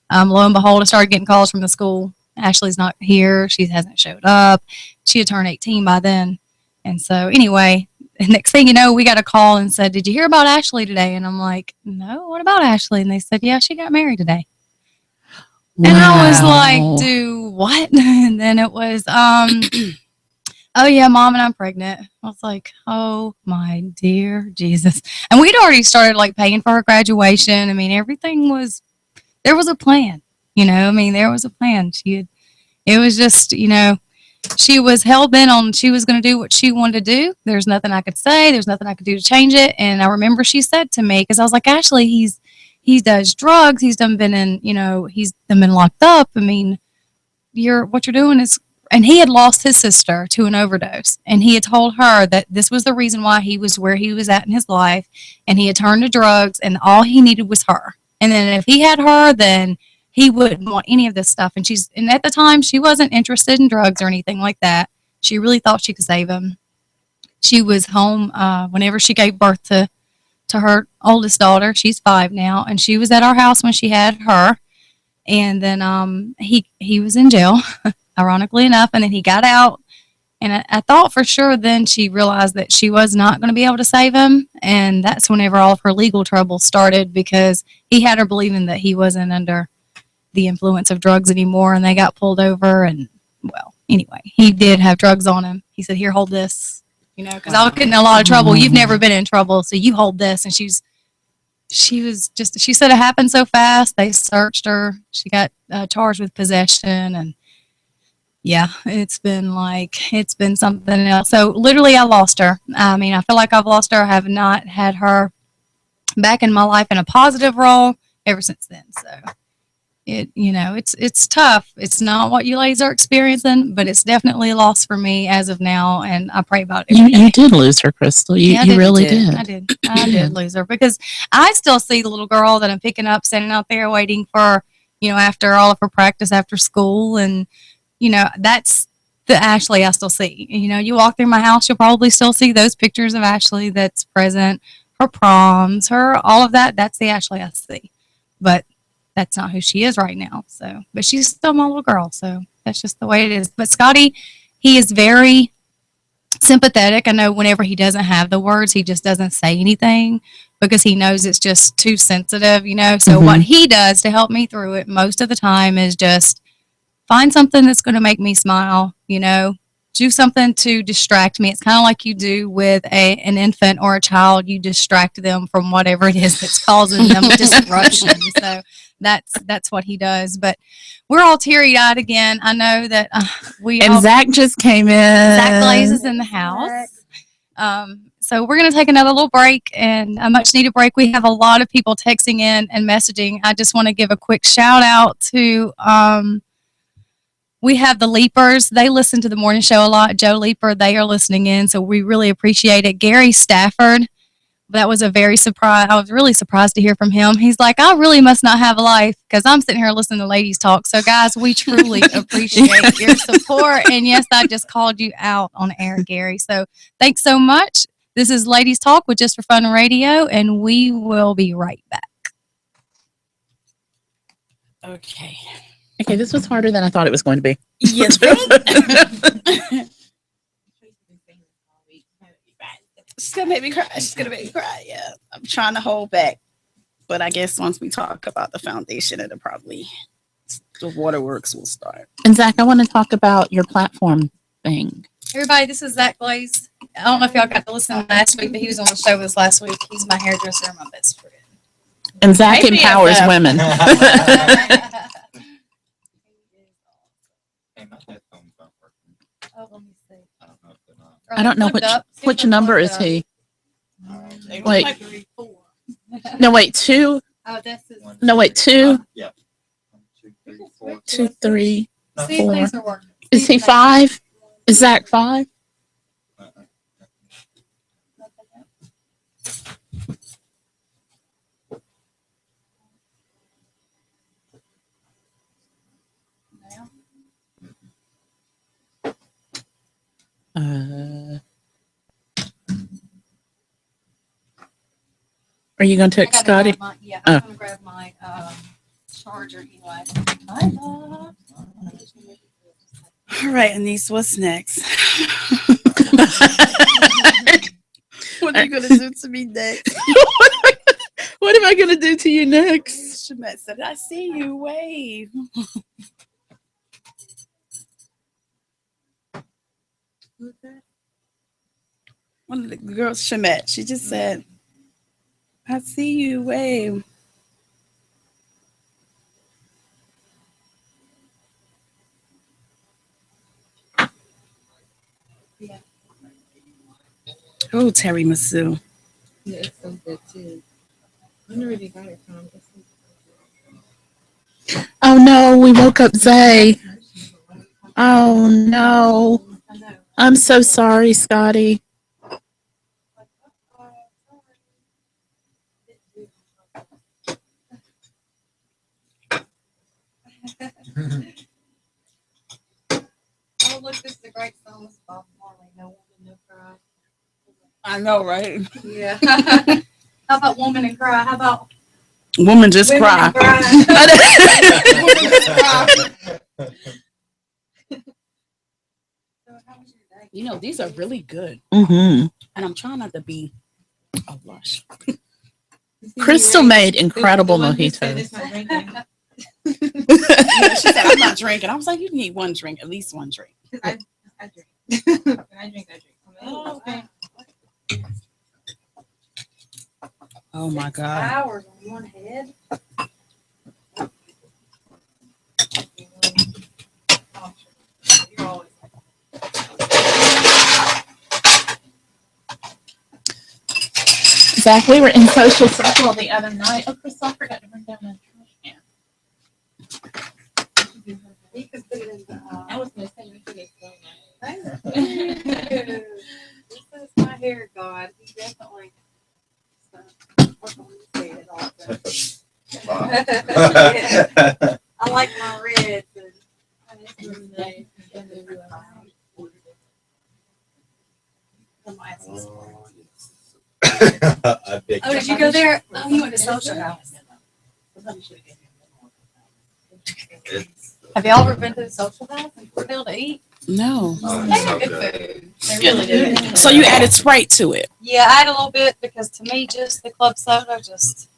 lo and behold, I started getting calls from the school. Ashley's not here. She hasn't showed up. She had turned 18 by then. And so anyway, next thing you know, we got a call and said, did you hear about Ashley today? And I'm like, no, what about Ashley? And they said, yeah, she got married today. Wow. And I was like, do what? And then it was, oh yeah, Mom, and I'm pregnant. I was like, oh my dear Jesus. And we'd already started like paying for her graduation. I mean, there was a plan, you know, I mean, there was a plan. It was just, you know, she was hell-bent on she was going to do what she wanted to do. There's nothing I could say. There's nothing I could do to change it. And I remember she said to me, because I was like, Ashley, he does drugs. He's been locked up. I mean, what you're doing is, and he had lost his sister to an overdose. And he had told her that this was the reason why he was where he was at in his life. And he had turned to drugs, and all he needed was her. And then if he had her, then he wouldn't want any of this stuff. And at the time, she wasn't interested in drugs or anything like that. She really thought she could save him. She was home whenever she gave birth to her oldest daughter. She's 5 now, and she was at our house when she had her. And then he was in jail, ironically enough, and then he got out. And I thought for sure then she realized that she was not going to be able to save him. And that's whenever all of her legal trouble started, because he had her believing that he wasn't under the influence of drugs anymore, and they got pulled over. And well, anyway, he did have drugs on him. He said, here, hold this, you know, because I was getting in a lot of trouble. You've never been in trouble, so you hold this. And she said it happened so fast. They searched her. She got charged with possession, and yeah, it's been something else. So literally I lost her. I mean, I feel like I've lost her. I have not had her back in my life in a positive role ever since then. So it's tough. It's not what you ladies are experiencing, but it's definitely a loss for me as of now, and I pray about it. You did lose her, Crystal. You really did. I did lose her, because I still see the little girl that I'm picking up standing out there waiting for, you know, after all of her practice after school. And, you know, that's the Ashley I still see. You know, you walk through my house, you'll probably still see those pictures of Ashley that's present, her proms, all of that. That's the Ashley I see. But that's not who she is right now. So, but she's still my little girl. So that's just the way it is. But Scotty, he is very sympathetic. I know whenever he doesn't have the words, he just doesn't say anything because he knows it's just too sensitive, you know. So what he does to help me through it most of the time is just find something that's going to make me smile, you know, do something to distract me. It's kind of like you do with an infant or a child. You distract them from whatever it is that's causing them disruption. So that's what he does. But we're all teary-eyed again. I know that Zach just came in. Zach Blaze is in the house. So we're going to take another little break, and a much-needed break. We have a lot of people texting in and messaging. I just want to give a quick shout-out to we have the Leapers. They listen to the morning show a lot. Joe Leaper, they are listening in, so we really appreciate it. Gary Stafford, that was a very surprise. I was really surprised to hear from him. He's like, I really must not have a life because I'm sitting here listening to ladies talk. So guys, we truly appreciate your support. And yes, I just called you out on air, Gary. So thanks so much. This is Ladies Talk with Just for Fun Radio, and we will be right back. Okay. Okay, this was harder than I thought it was going to be. Yes. She's gonna make me cry. She's gonna make me cry. Yeah, I'm trying to hold back, but I guess once we talk about the foundation, it'll probably the waterworks will start. And Zach, I want to talk about your platform thing. Everybody, this is Zach Blaze. I don't know if y'all got to listen last week, but he was on the show with us last week. He's my hairdresser and my best friend. And Zach Maybe empowers if, women. Hey, my headphones aren't working. Oh, let me see. I don't know if they're not. I don't know which number is he? They look Wait. like 3, 4. No, wait, 2. Oh, that's his. One, No, wait, 2, Yeah. 1, 2, 3, 4. 2, 3. No, See if 4. things are working. Is he 5? Is Zach 5? Are you going to text Scotty? Yeah, Oh. I'm going to grab my charger anyway. Hi, love. All right, Anise, what's next? What are you gonna do to me next? What am I going to do to you next? Shemet said, "I see you. Wave." Who's that? One of the girls, Shemet. She just said, "I see you. Wave." Yeah. Oh, Terry Masu. Yeah, it's so good too. I wonder where they got it from. Oh no, we woke up Zay. Oh no. I know. I'm so sorry, Scotty. Oh, look, this is a great song. It's Bob Marley. No Woman, No Cry. I know, right? Yeah. How about Woman and Cry? How about Woman just Women cry. and Cry? Woman just cry. So how was your day? You know, these are really good, Mm-hmm. and I'm trying not to be a lush. Crystal made incredible mojitos. She said, "I'm not drinking." I was like, "You need one drink, at least one drink." I drink. When I drink. Oh, okay. Oh my God. Hours on one head. You're always Zach, we were in social circle the other night. Oh, Crystal, I forgot to bring down my trash can. You can put it in the. I was gonna say you could explain that. This is my hair god. He definitely. I like my reds. Oh, did you go there? Oh, you went to Social House. Have y'all ever been to the Social House in Fort to eat? No. They have good food. They really do. So you added Sprite to it. Yeah, I had a little bit because to me, just the club soda, just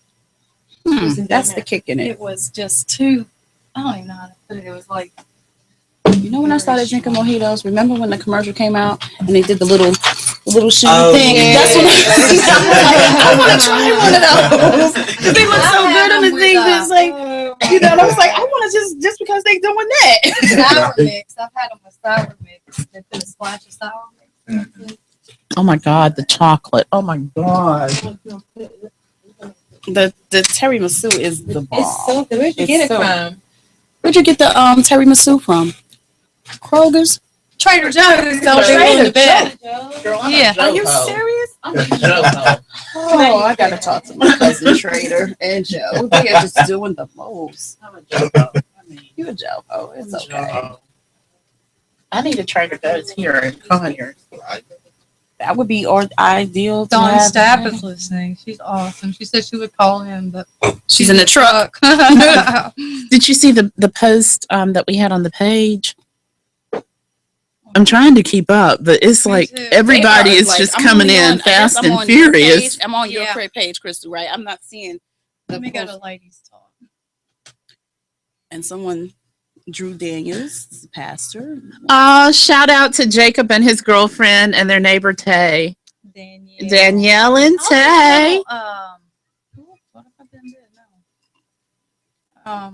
That's the kick in it. it was just too. I don't even know how to put it. It was like You know when I started drinking mojitos? Remember when the commercial came out and they did the little shoe Oh, thing? yeah. That's when I want to try one of those. They look so I good had on the them thing. with, It's like, you know, and I was like, I want to just because they doing that. sour mix. I've had them with sour mix. They put a splash of sour mix. Oh my God, the chocolate. Oh my God. The tiramisu is the bomb. It's so good. Where'd you It's get it so- from? Where'd you get the tiramisu from? Kroger's? Trader Joe's. Trader Trader Joe's. Joe's. Yeah. Are you serious? Oh, I gotta talk to my cousin Trader and Joe. They are just doing the most. You a Joe? Oh, it's okay. I need a Trader Joe's here in Conyers. That would be ideal. to Dawn have. Stapp is listening. She's awesome. She said she would call in, but She's in the truck. Did you see the post that we had on the page? I'm trying to keep up, but it's Me like too. everybody They are, is like, just I'm coming only in on- I guess fast I'm and on your furious. page. I'm on your Yeah. page, Crystal, right? I'm not seeing the Let me go post. to ladies talk. And someone, Drew Daniels, pastor. Shout out to Jacob and his girlfriend and their neighbor Tay. Danielle and Tay. What have I been doing now?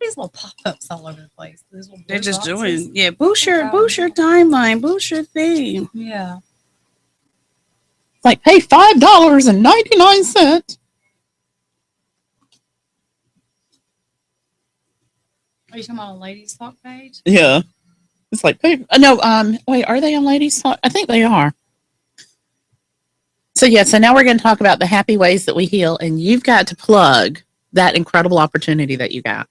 These little pop-ups all over the place. These little They're blue just boxes. doing, yeah, boost your timeline, boost your thing. Yeah. It's like pay $5.99. Are you talking about a ladies talk page? Yeah. It's like pay. No, wait, are they on Ladies Talk? I think they are. So now we're going to talk about the happy ways that we heal, and you've got to plug that incredible opportunity that you got.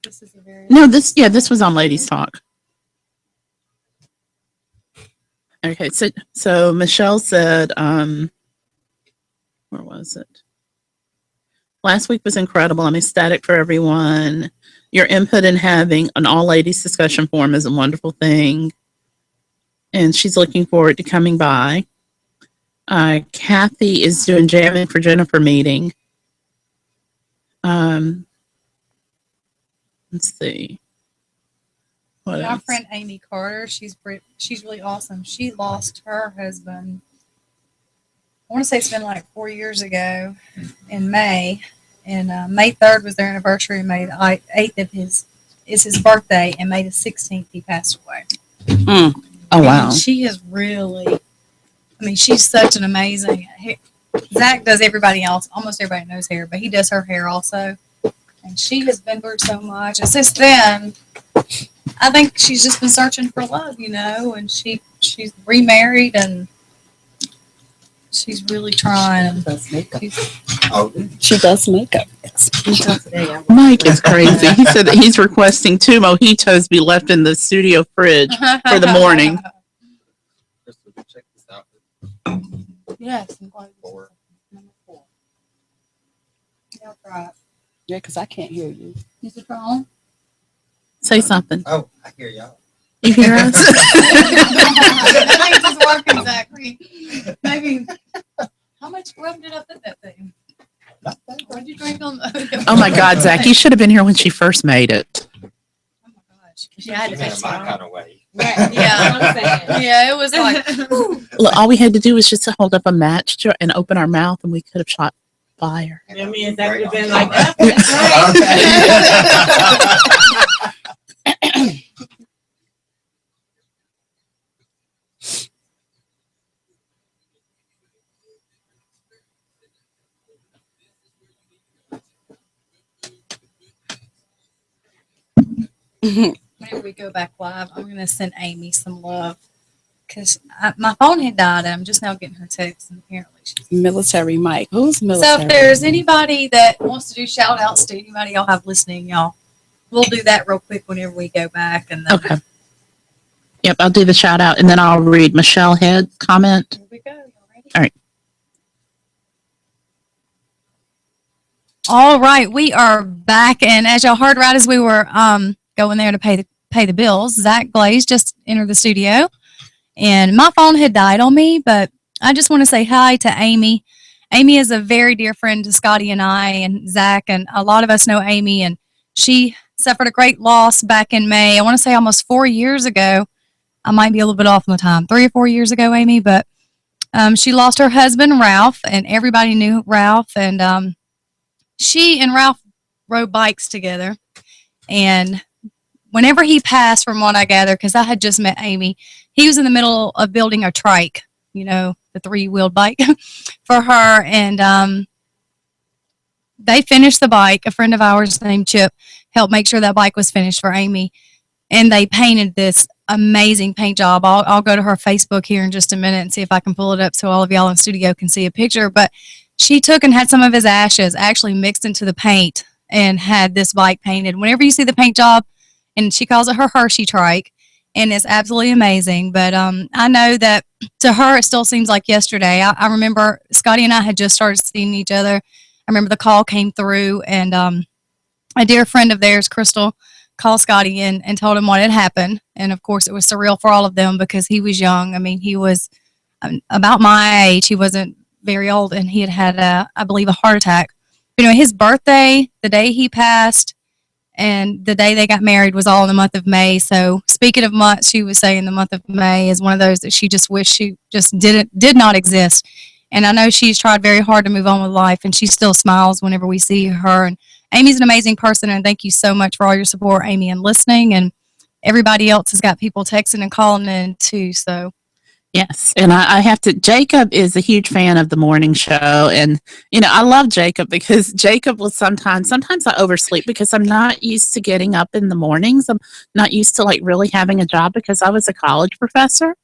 This is a very No, this was on Ladies Talk. Okay, so Michelle said, where was it? Last week was incredible. I'm ecstatic for everyone. Your input in having an all ladies discussion forum is a wonderful thing. And she's looking forward to coming by. Kathy is doing Jamming for Jennifer meeting. Let's see. What My else? friend Amy Carter, she's really awesome. She lost her husband. I want to say it's been like 4 years ago in May, and May 3rd was their anniversary. May the 8th is his birthday, and May the 16th he passed away. Oh wow. And she is really, she's such an amazing. Zach does everybody else. Almost everybody knows hair, but he does her hair also. And she has been through so much. And since then, I think she's just been searching for love, and she's remarried and she's really trying. Does makeup. Oh, She does makeup. Mike is crazy. He said that he's requesting 2 mojitos be left in the studio fridge for the morning. just to check this out. Yes, I'm glad. Four. Number 4. Yeah, right. Yeah, because I can't hear you. Is it wrong? Say something. Oh, I hear y'all. You hear us? I think it's working, Zachary. Maybe. How much rum did I put that thing? What did you drink on the? Oh my God, Zach, you should have been here when she first made it. Oh my gosh. Yeah, I She had to made fix it my it. kind of way. Yeah. Yeah, it was like. Look, all we had to do was just to hold up a match and open our mouth, and we could have shot fire. I mean, that would have been like that. Whenever we go back live, I'm gonna send Amy some love because my phone had died. And I'm just now getting her text, and apparently she's. Military Mike. Who's So military? if there's anybody that wants to do shout outs to anybody y'all have listening, y'all, we'll do that real quick whenever we go back. And then Okay. Yep, I'll do the shout out, and then I'll read Michelle Head's comment. here we go. Y'all ready? All right. All right, we are back, and as y'all heard, right as we were going there to pay the bills, Zach Glaze just entered the studio, and my phone had died on me. But I just want to say hi to Amy. Amy is a very dear friend to Scotty and I, and Zach, and a lot of us know Amy, and she suffered a great loss back in May. I want to say almost 4 years ago. I might be a little bit off on the time, 3 or 4 years ago, Amy, but she lost her husband, Ralph, and everybody knew Ralph, and she and Ralph rode bikes together. And whenever he passed, from what I gather, because I had just met Amy, he was in the middle of building a trike, the 3-wheeled bike for her. And they finished the bike. A friend of ours named Chip helped make sure that bike was finished for Amy. And they painted this amazing paint job. I'll go to her Facebook here in just a minute and see if I can pull it up so all of y'all in studio can see a picture. But she took and had some of his ashes actually mixed into the paint and had this bike painted. Whenever you see the paint job, and she calls it her Hershey trike, and it's absolutely amazing. But I know that to her, it still seems like yesterday. I remember Scotty and I had just started seeing each other. I remember the call came through, and a dear friend of theirs, Crystal, called Scotty and told him what had happened. And of course, it was surreal for all of them because he was young. I mean, he was about my age. He wasn't very old, and he had I believe, a heart attack. But anyway, his birthday, the day he passed, and the day they got married was all in the month of May. So speaking of months, she was saying the month of May is one of those that she just wished she just did not exist. And I know she's tried very hard to move on with life, and she still smiles whenever we see her. And Amy's an amazing person, and thank you so much for all your support, Amy, and listening. And everybody else has got people texting and calling in too. So Yes. And I have to, Jacob is a huge fan of the morning show. And, I love Jacob because Jacob will sometimes I oversleep because I'm not used to getting up in the mornings. I'm not used to really having a job because I was a college professor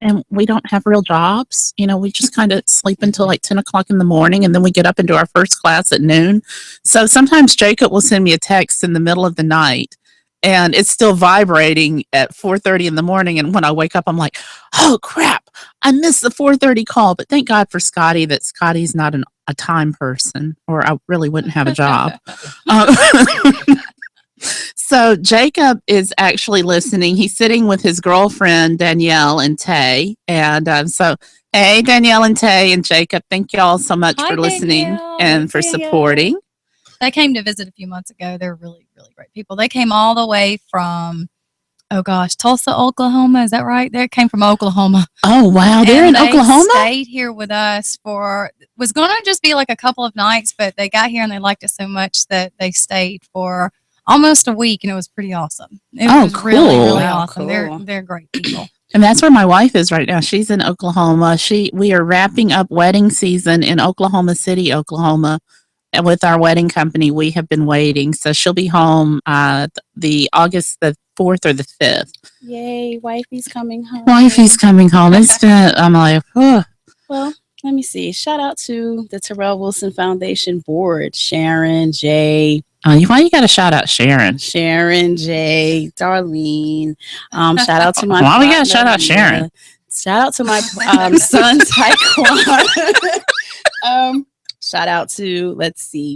and we don't have real jobs. We just kind of sleep until 10 o'clock in the morning and then we get up into our first class at noon. So sometimes Jacob will send me a text in the middle of the night. And it's still vibrating at 4:30 in the morning. And when I wake up, I'm like, oh, crap, I missed the 4:30 call. But thank God for Scotty that Scotty's not a time person, or I really wouldn't have a job. So Jacob is actually listening. He's sitting with his girlfriend, Danielle and Tay. And so, hey, Danielle and Tay and Jacob, thank y'all so much Hi, for listening Danielle. and for supporting. they came to visit a few months ago. They're really, really great people. They came all the way from, Tulsa, Oklahoma. Is that right? They came from Oklahoma. Oh, wow. They're in And they Oklahoma? stayed here with us was going to just be a couple of nights, but they got here and they liked it so much that they stayed for almost a week, and it was pretty awesome. It was really, cool. really Wow, awesome. cool. They're great people. And that's where my wife is right now. She's in Oklahoma. We are wrapping up wedding season in Oklahoma City, Oklahoma. And with our wedding company, we have been waiting. So she'll be home the August the 4th or the 5th. Yay, wifey's coming home. Wifey's coming home. I'm like, oh. Well, let me see. Shout out to the Terrell Wilson Foundation board, Sharon, Jay, Why you got to shout out Sharon? Jay, Darlene. Shout out to my Why we gotta partner, shout out Sharon? Leah. Shout out to my son, Taekwon. Shout out to,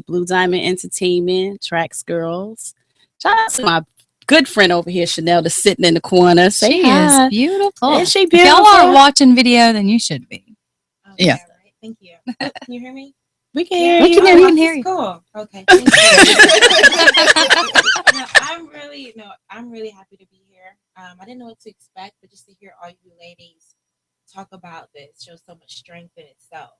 Blue Diamond Entertainment, Trax Girls. Shout out to my good friend over here, Chanel, that's sitting in the corner. Say She hi. is beautiful. Is she If beautiful? y'all aren't watching video, then you should be. Yeah. Right. Thank you. Can you hear me? We can hear We you. can hear you. We can hear you. Cool. Okay. Thank you. I'm really happy to be here. I didn't know what to expect, but just to hear all you ladies talk about this shows so much strength in itself.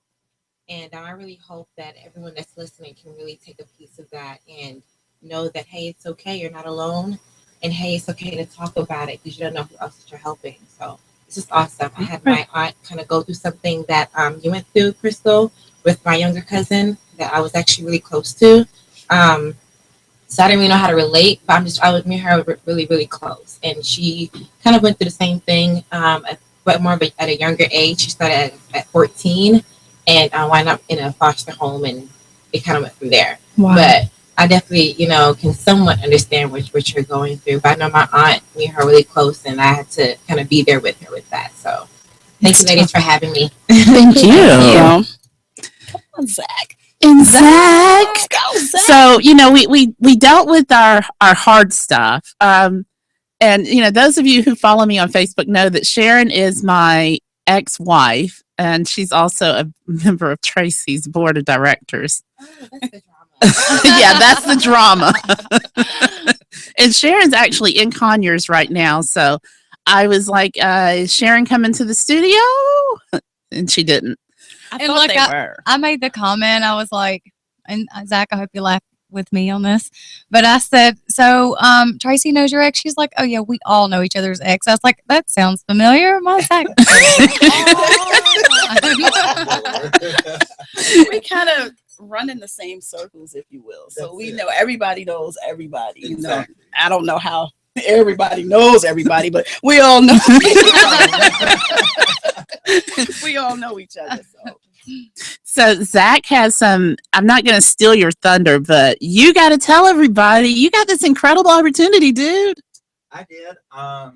And I really hope that everyone that's listening can really take a piece of that and know that, hey, it's okay. You're not alone. And hey, it's okay to talk about it because you don't know who else that you're helping. So it's just awesome. I had my aunt kind of go through something that you went through, Crystal, with my younger cousin that I was actually really close to. So I didn't really know how to relate, but I was me and her were really, really close. And she kind of went through the same thing, but more at a younger age. She started at 14 and wound up in a foster home, and it kind of went from there. Wow. But I definitely, can somewhat understand what you're going through. But I know my aunt, me and her really close, and I had to kind of be there with her with that. So thank you, ladies, for having me. Thank you. Come on, Zach. And Zach. Go, Zach. So, we dealt with our hard stuff. And, those of you who follow me on Facebook know that Sharon is my ex-wife, and she's also a member of Tracy's board of directors. Oh, that's the drama. Yeah, that's the drama. And Sharon's actually in Conyers right now. So I was like, is Sharon coming to the studio? And she didn't. I And thought look, they were. I made the comment. I was like, and Zach, I hope you laugh with me on this. But I said, so Tracy knows your ex? She's like, oh, yeah, we all know each other's ex. I was like, that sounds familiar. My Zach. We kind of run in the same circles, if you will. So we know everybody knows everybody. You know, Exactly. I don't know how everybody knows everybody, but we all know. We all know each other. So Zach has some, I'm not going to steal your thunder, but you got to tell everybody, you got this incredible opportunity, dude. I did. I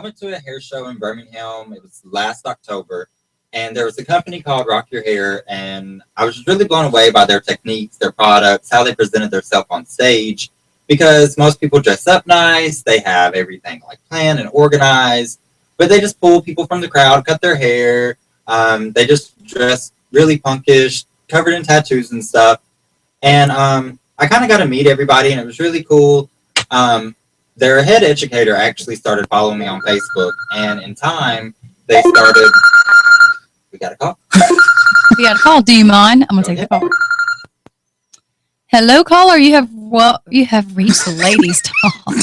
went to a hair show in Birmingham. It was last October, and there was a company called Rock Your Hair, and I was really blown away by their techniques, their products, how they presented themselves on stage. Because most people dress up nice, they have everything like planned and organized, but they just pull people from the crowd, cut their hair. They just dress really punkish, covered in tattoos and stuff. And I kind of got to meet everybody, and it was really cool. Their head educator actually started following me on Facebook, and in time, they started. We got a call. We got a call. Do you mind? I'm gonna take the call. Hello, caller. You have reached the ladies' talk.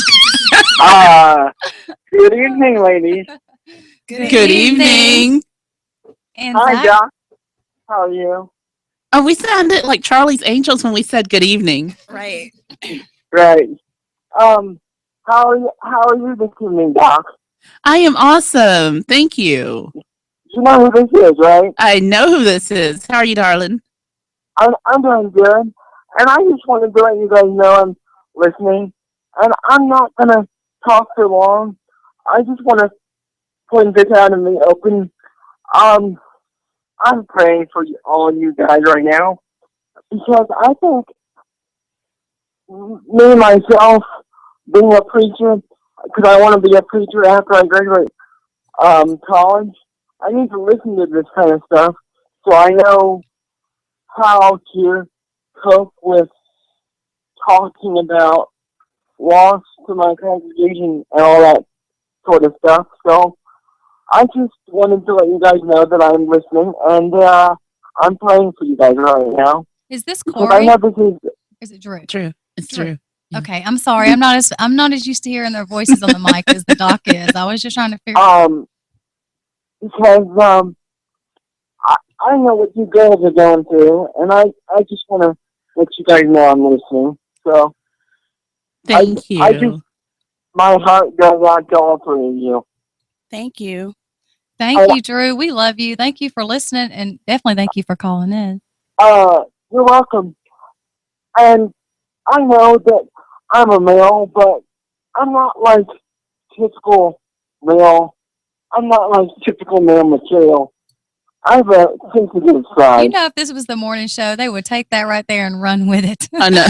Good evening, ladies. Good evening. And Hi, Zach, Doc. How are you? Oh, we sounded like Charlie's Angels when we said good evening. Right. Right. How are you this evening, Doc? I am awesome. Thank you. You know who this is, right? I know who this is. How are you, darling? I'm doing good, and I just wanted to let you guys know I'm listening, and I'm not gonna talk too long. I just want to point this out in the open. I'm praying for all you guys right now because I think me myself being a preacher, because I want to be a preacher after I graduate college, I need to listen to this kind of stuff so I know how to cope with talking about loss to my congregation and all that sort of stuff. So I just wanted to let you guys know that I'm listening, and I'm praying for you guys right now. is this Because I Corey? know this is Is it Drew? True. It's true. Yeah. Okay, I'm sorry. I'm not as used to hearing their voices on the mic as the doc is. I was just trying to figure. Because I know what you girls are going through, and I just want to let you guys know I'm listening. So Thank you. I just, my heart goes out to all three of you. Thank you. Thank you, Drew. We love you. Thank you for listening, and definitely thank you for calling in. You're welcome. And I know that I'm a male, but I'm not like typical male. I'm not like typical male material. I have a sensitive side. You know, if this was the morning show, they would take that right there and run with it. I know.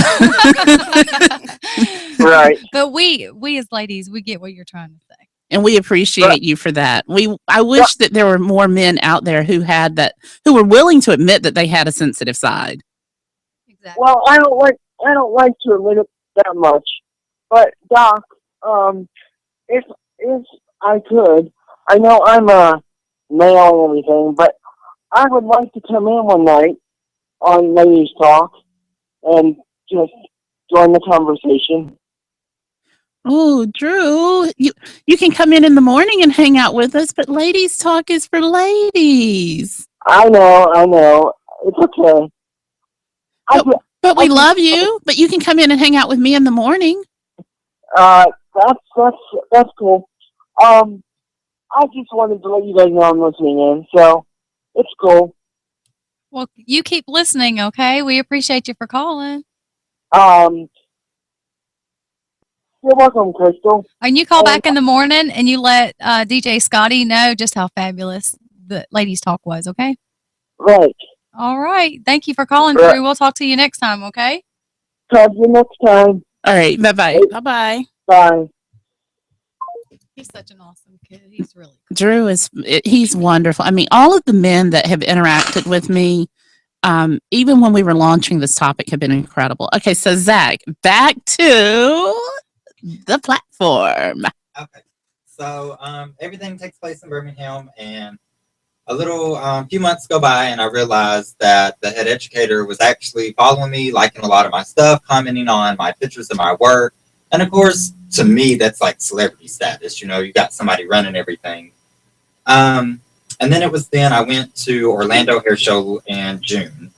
Right. But we as ladies, we get what you're trying to say. And we appreciate you for that. I wish that there were more men out there who were willing to admit that they had a sensitive side. Exactly. Well, I don't like to admit it that much, but Doc, if I could, I know I'm a male and everything, but I would like to come in one night on Ladies Talk and just join the conversation. Oh, Drew, you can come in the morning and hang out with us, but Ladies Talk is for ladies. I know. It's okay. But we love you. But you can come in and hang out with me in the morning. That's cool. I just wanted to let you guys know I'm listening in, so it's cool. Well, you keep listening, okay? We appreciate you for calling. You're welcome, Crystal. And you call back in the morning and you let DJ Scotty know just how fabulous the Ladies Talk was, okay? Right. All right. Thank you for calling, Right. Drew. We'll talk to you next time, okay? Talk to you next time. All right. Bye-bye. Bye-bye. Bye. He's such an awesome kid. He's really cool. Drew he's wonderful. I mean, all of the men that have interacted with me, even when we were launching this topic, have been incredible. Okay, so Zach, back to the platform. Okay. So everything takes place in Birmingham, and a few months go by, and I realized that the head educator was actually following me, liking a lot of my stuff, commenting on my pictures of my work. And of course, to me, that's like celebrity status. You know, you got somebody running everything. And then I went to Orlando Hair Show in June.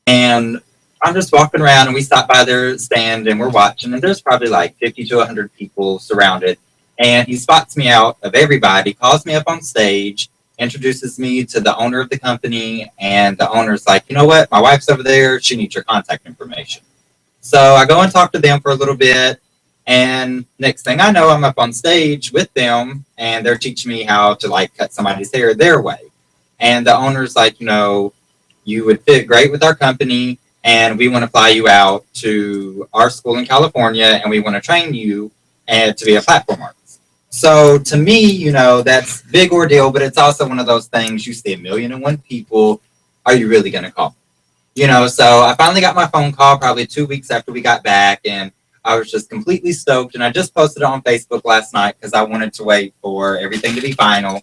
And I'm just walking around and we stop by their stand and we're watching, and there's probably like 50 to 100 people surrounded. And he spots me out of everybody, calls me up on stage, introduces me to the owner of the company, and the owner's like, you know what, my wife's over there, she needs your contact information. So I go and talk to them for a little bit, and next thing I know, I'm up on stage with them, and they're teaching me how to like cut somebody's hair their way. And the owner's like, you know, you would fit great with our company, and we want to fly you out to our school in California, and we want to train you and to be a platform artist. So to me, you know, that's a big ordeal, but it's also one of those things, you see 1,000,001 people, are you really going to call? You know, so I finally got my phone call probably 2 weeks after we got back, and I was just completely stoked. And I just posted it on Facebook last night because I wanted to wait for everything to be final.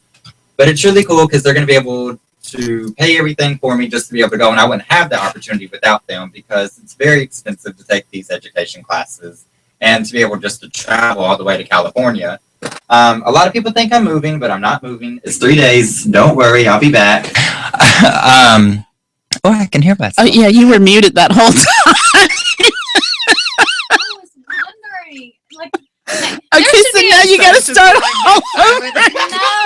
But it's really cool because they're going to be able to pay everything for me just to be able to go. And I wouldn't have the opportunity without them because it's very expensive to take these education classes and to be able just to travel all the way to California. A lot of people think I'm moving, but I'm not moving. It's 3 days. Don't worry, I'll be back. Oh, I can hear myself. Oh, yeah, you were muted that whole time. I was wondering, like, Okay, so now you got to start all over. no.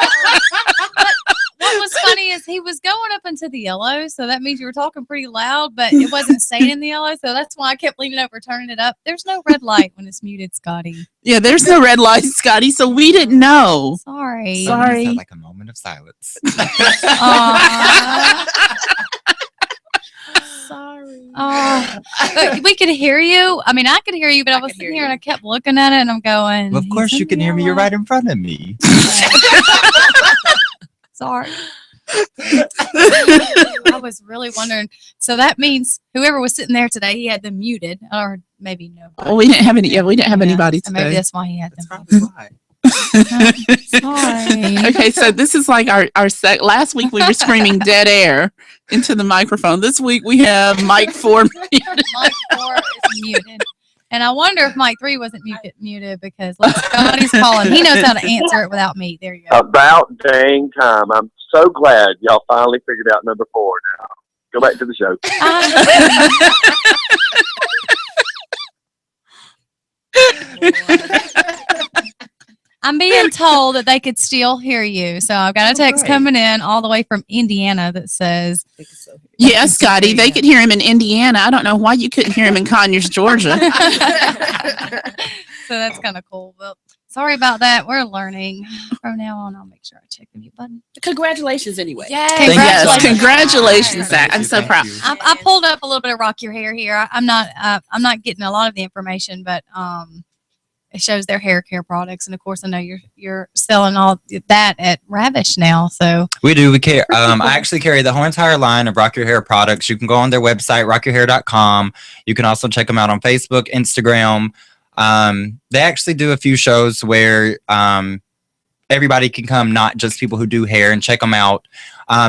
But what was funny is he was going up into the yellow, so that means you were talking pretty loud, but it wasn't staying in the yellow, so that's why I kept leaning over, turning it up. There's no red light when it's muted, Scotty. Yeah, there's no red light, Scotty, so we didn't know. Sorry. Sorry. Sounds like a moment of silence. Sorry. But we could hear you. I mean, I could hear you, but I was sitting here and I kept looking at it and I'm going. Well, of course "He's you in can the hear me. You're yellow." right in front of me. Sorry. I was really wondering. So that means whoever was sitting there today, he had them muted, or maybe no. Well, we didn't have any. Yeah, we didn't have anybody So maybe today. that's why he had That's them. probably why. Sorry. Okay, so this is like our last week we were screaming dead air into the microphone. This week we have Mike 4 muted. Mike 4 is muted. And I wonder if Mike 3 wasn't muted because look, Scotty's calling. He knows how to answer it without me. There you go. About dang time. I'm so glad y'all finally figured out number 4 now. Go back to the show. I'm being told that they could still hear you. So I've got a text coming in all the way from Indiana that says, Yeah, Scotty, they could hear him in Indiana. I don't know why you couldn't hear him in Conyers, Georgia. so that's kind of cool. Well, sorry about that. We're learning. From now on, I'll make sure I check the mute button. Congratulations anyway. Yay. Yes, congratulations, Zach. I'm so proud. I pulled up a little bit of Rock Your Hair here. I'm not getting a lot of the information, but it shows their hair care products, and of course, I know you're selling all that at Ravish now. So We do. We carry. I actually carry the whole entire line of Rock Your Hair products. You can go on their website, rockyourhair.com. You can also check them out on Facebook, Instagram. They actually do a few shows where everybody can come, not just people who do hair, and check them out.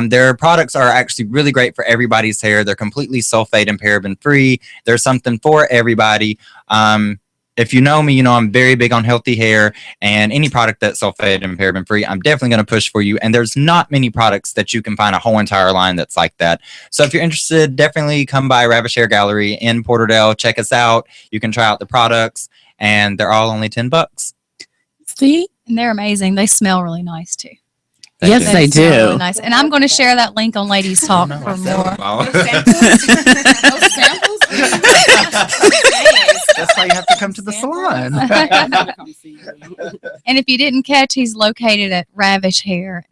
Their products are actually really great for everybody's hair. They're completely sulfate and paraben free. There's something for everybody. If you know me, you know I'm very big on healthy hair, and any product that's sulfate and paraben free, I'm definitely going to push for you. And there's not many products that you can find a whole entire line that's like that. So if you're interested, definitely come by Ravish Hair Gallery in Porterdale. Check us out. You can try out the products, and they're all only $10. See? and they're amazing. They smell really nice too. Yes, they smell do. Really nice. And I'm going to share that link on Ladies Talk for more. That's why you have to come to the salon. And if you didn't catch, he's located at Ravish Hair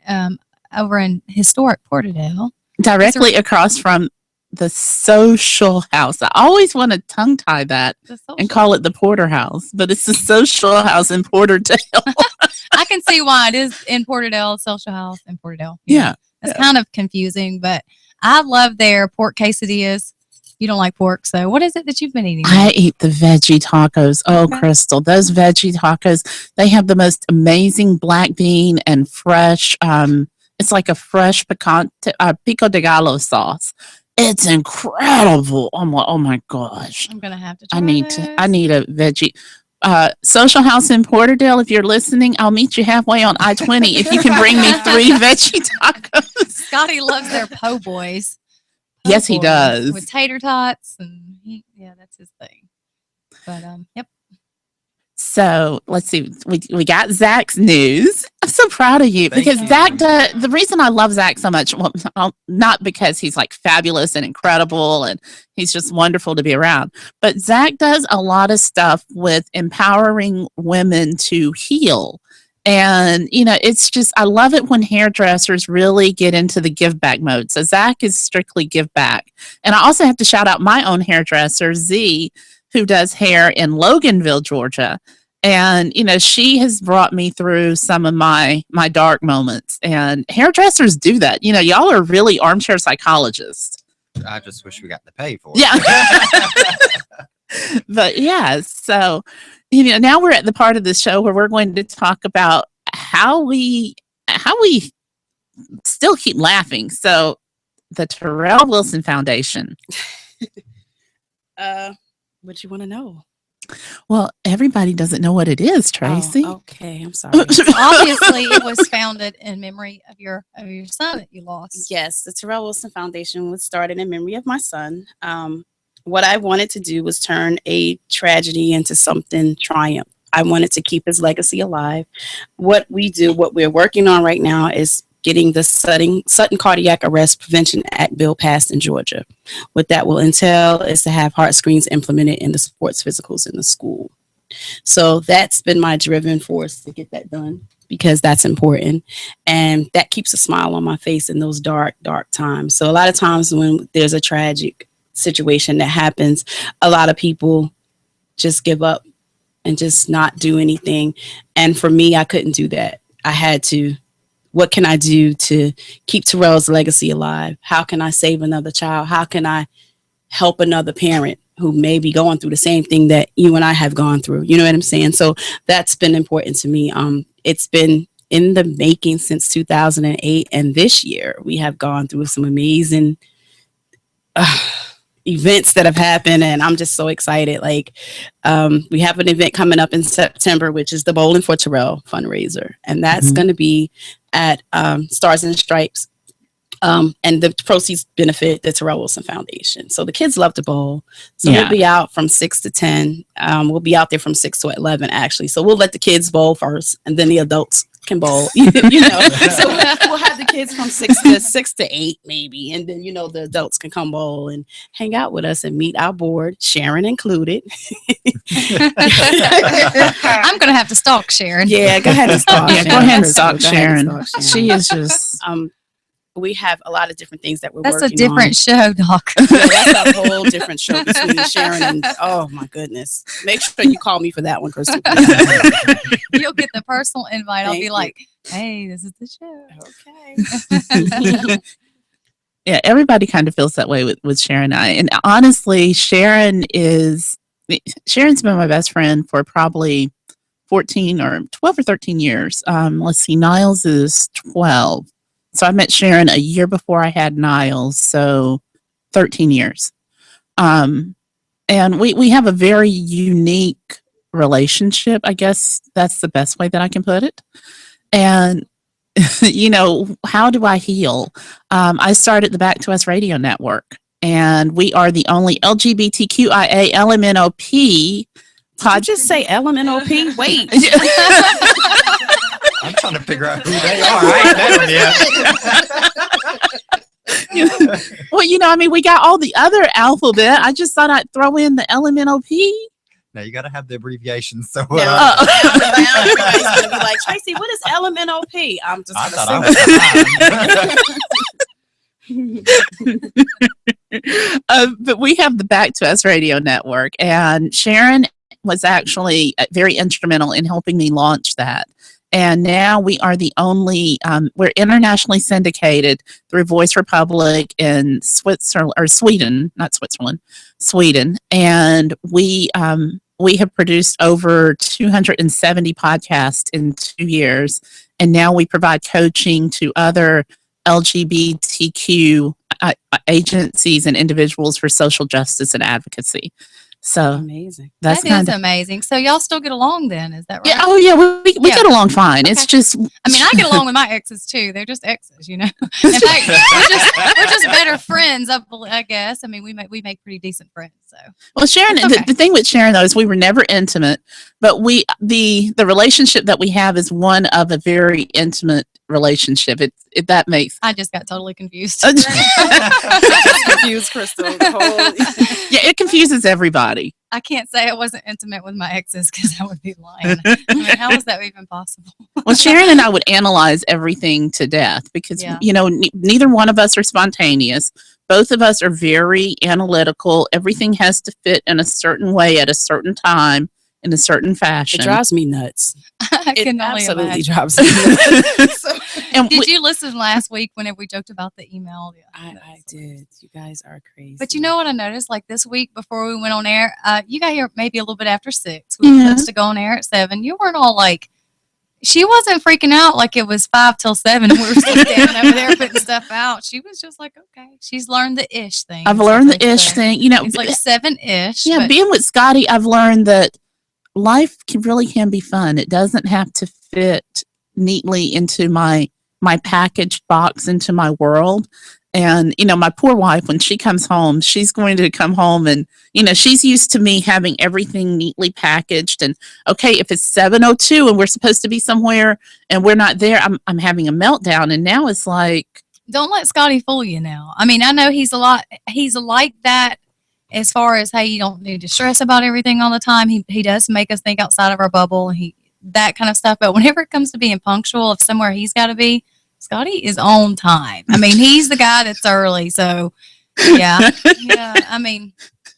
over in historic Porterdale. Directly across from the social house. I always want to tongue tie that and call it the Porter House, but it's the social house in Porterdale. I can see why it is in Porterdale, social house in Porterdale. Yeah. It's kind of confusing, but I love their pork quesadillas. You don't like pork, so what is it that you've been eating? I eat the veggie tacos. Oh, Okay. Crystal, those veggie tacos, they have the most amazing black bean and fresh, it's like a fresh pico de gallo sauce. It's incredible. Oh my gosh. I'm gonna have to try I need this. a veggie. Social House in Porterdale, if you're listening, I'll meet you halfway on I-20 if you can bring me 3 veggie tacos. Scotty loves their po' boys. Yes, he does. With tater tots, and Yeah, that's his thing. But yep. So let's see. We got Zach's news. I'm so proud of you Thank because you. Zach. The reason I love Zach so much, well, not because he's like fabulous and incredible and he's just wonderful to be around, but Zach does a lot of stuff with empowering women to heal. And it's just I love it when hairdressers really get into the give back mode. So Zach is strictly give back, and I also have to shout out my own hairdresser Z, who does hair in Loganville, Georgia. And, she has brought me through some of my dark moments. And hairdressers do that. Y'all are really armchair psychologists. I just wish we got to pay for it. Yeah. But yeah, so, now we're at the part of the show where we're going to talk about how we still keep laughing. So the Terrell Wilson Foundation. What you want to know? Well, everybody doesn't know what it is, Tracy. Oh, okay, I'm sorry. Obviously, it was founded in memory of your son that you lost. Yes, the Terrell Wilson Foundation was started in memory of my son. What I wanted to do was turn a tragedy into something triumph. I wanted to keep his legacy alive. What we're working on right now is getting the Sutton Cardiac Arrest Prevention Act bill passed in Georgia. What that will entail is to have heart screens implemented in the sports physicals in the school. So that's been my driven force to get that done because that's important. And that keeps a smile on my face in those dark, dark times. So a lot of times when there's a tragic situation that happens, a lot of people just give up and just not do anything. And for me, I couldn't do that. I had to. What can I do to keep Terrell's legacy alive? How can I save another child? How can I help another parent who may be going through the same thing that you and I have gone through? You know what I'm saying? So that's been important to me. It's been in the making since 2008. And this year we have gone through some amazing events that have happened, and I'm just so excited. Like, we have an event coming up in September, which is the Bowling for Terrell fundraiser, and that's going to be at Stars and Stripes, and the proceeds benefit the Terrell Wilson Foundation. So the kids love to bowl, so we'll be out from 6 to 10. We'll be out there from 6 to 11, actually. So we'll let the kids bowl first, and then the adults can bowl. So we'll have the kids from 6 to 8 maybe, and then the adults can come bowl and hang out with us and meet our board, Sharon included. I'm gonna have to stalk Sharon. Yeah, go ahead and stalk. Yeah, go ahead and stalk Sharon. She is just. We have a lot of different things that we're That's working on. a different show, Doc. Yeah, that's a whole different show between Sharon and, oh my goodness. Make sure you call me for that one, Crystal. You'll get the personal invite. I'll Thank be you. like, hey, this is the show. Okay. Yeah, everybody kind of feels that way with Sharon and I. And honestly, Sharon's been my best friend for probably 14 or 12 or 13 years. Let's see, Niles is 12. So I met Sharon a year before I had Niles, so 13 years. And we have a very unique relationship. I guess that's the best way that I can put it. And, how do I heal? I started the Back to Us Radio Network, and we are the only LGBTQIA LMNOP. Did you just say LMNOP? Wait. I'm trying to figure out who they are. I ain't met them yet. Well, we got all the other alphabet. I just thought I'd throw in the LMNOP. No, you got to have the abbreviations. So Everybody's gonna be like, Tracy, what is LMNOP? I'm just I gonna thought I was But we have the Back to Us Radio Network, and Sharon was actually very instrumental in helping me launch that. And now we are the only, we're internationally syndicated through Voice Republic in Switzerland, or Sweden, not Switzerland, Sweden. And we have produced over 270 podcasts in 2 years. And now we provide coaching to other LGBTQ agencies and individuals for social justice and advocacy. So Amazing. that's That is kind of amazing. So y'all still get along then? Is that right? yeah. Oh yeah, we Yeah. get along fine. It's Okay. just I mean, I get along with my exes too. They're just exes, you know. In fact, we're just better friends, I guess. I mean, we make pretty decent friends. So Well, Sharon, It's okay. the thing with Sharon though is we were never intimate, but the relationship that we have is one of a very intimate relationship. If that makes I just got totally confused. Confused Crystal. The whole yeah, it confuses everybody. I can't say I wasn't intimate with my exes because I would be lying. I mean, how is that even possible? Well, Sharon and I would analyze everything to death because Yeah. you know neither one of us are spontaneous. Both of us are very analytical. Everything has to fit in a certain way at a certain time in a certain fashion. It drives me nuts. I It can only absolutely imagine. drives me nuts. So, And Did you listen last week whenever we joked about the email? Yeah, I that's did. You guys are crazy. But you know what I noticed? Like this week before we went on air, you got here maybe a little bit after 6. We were Yeah. supposed to go on air at 7. You weren't all like, she wasn't freaking out like it was 5 till 7 and we were still standing over there putting stuff out. She was just like, okay. She's learned the ish thing. I've is what learned the they ish say. thing. You know, It's like 7-ish. yeah, but being with Scotty, I've learned that life can be fun. It doesn't have to fit neatly into my packaged box into my world. And you know, my poor wife, when she comes home, she's going to come home and you know, she's used to me having everything neatly packaged. And okay, if it's 7:02 and we're supposed to be somewhere and we're not there, I'm having a meltdown. And now it's like, don't let Scotty fool you now. I mean, I know he's like that as far as, hey, you don't need to stress about everything all the time. He does make us think outside of our bubble and that kind of stuff. But whenever it comes to being punctual of somewhere he's got to be, Scotty is on time. I mean, he's the guy that's early. So yeah. I mean,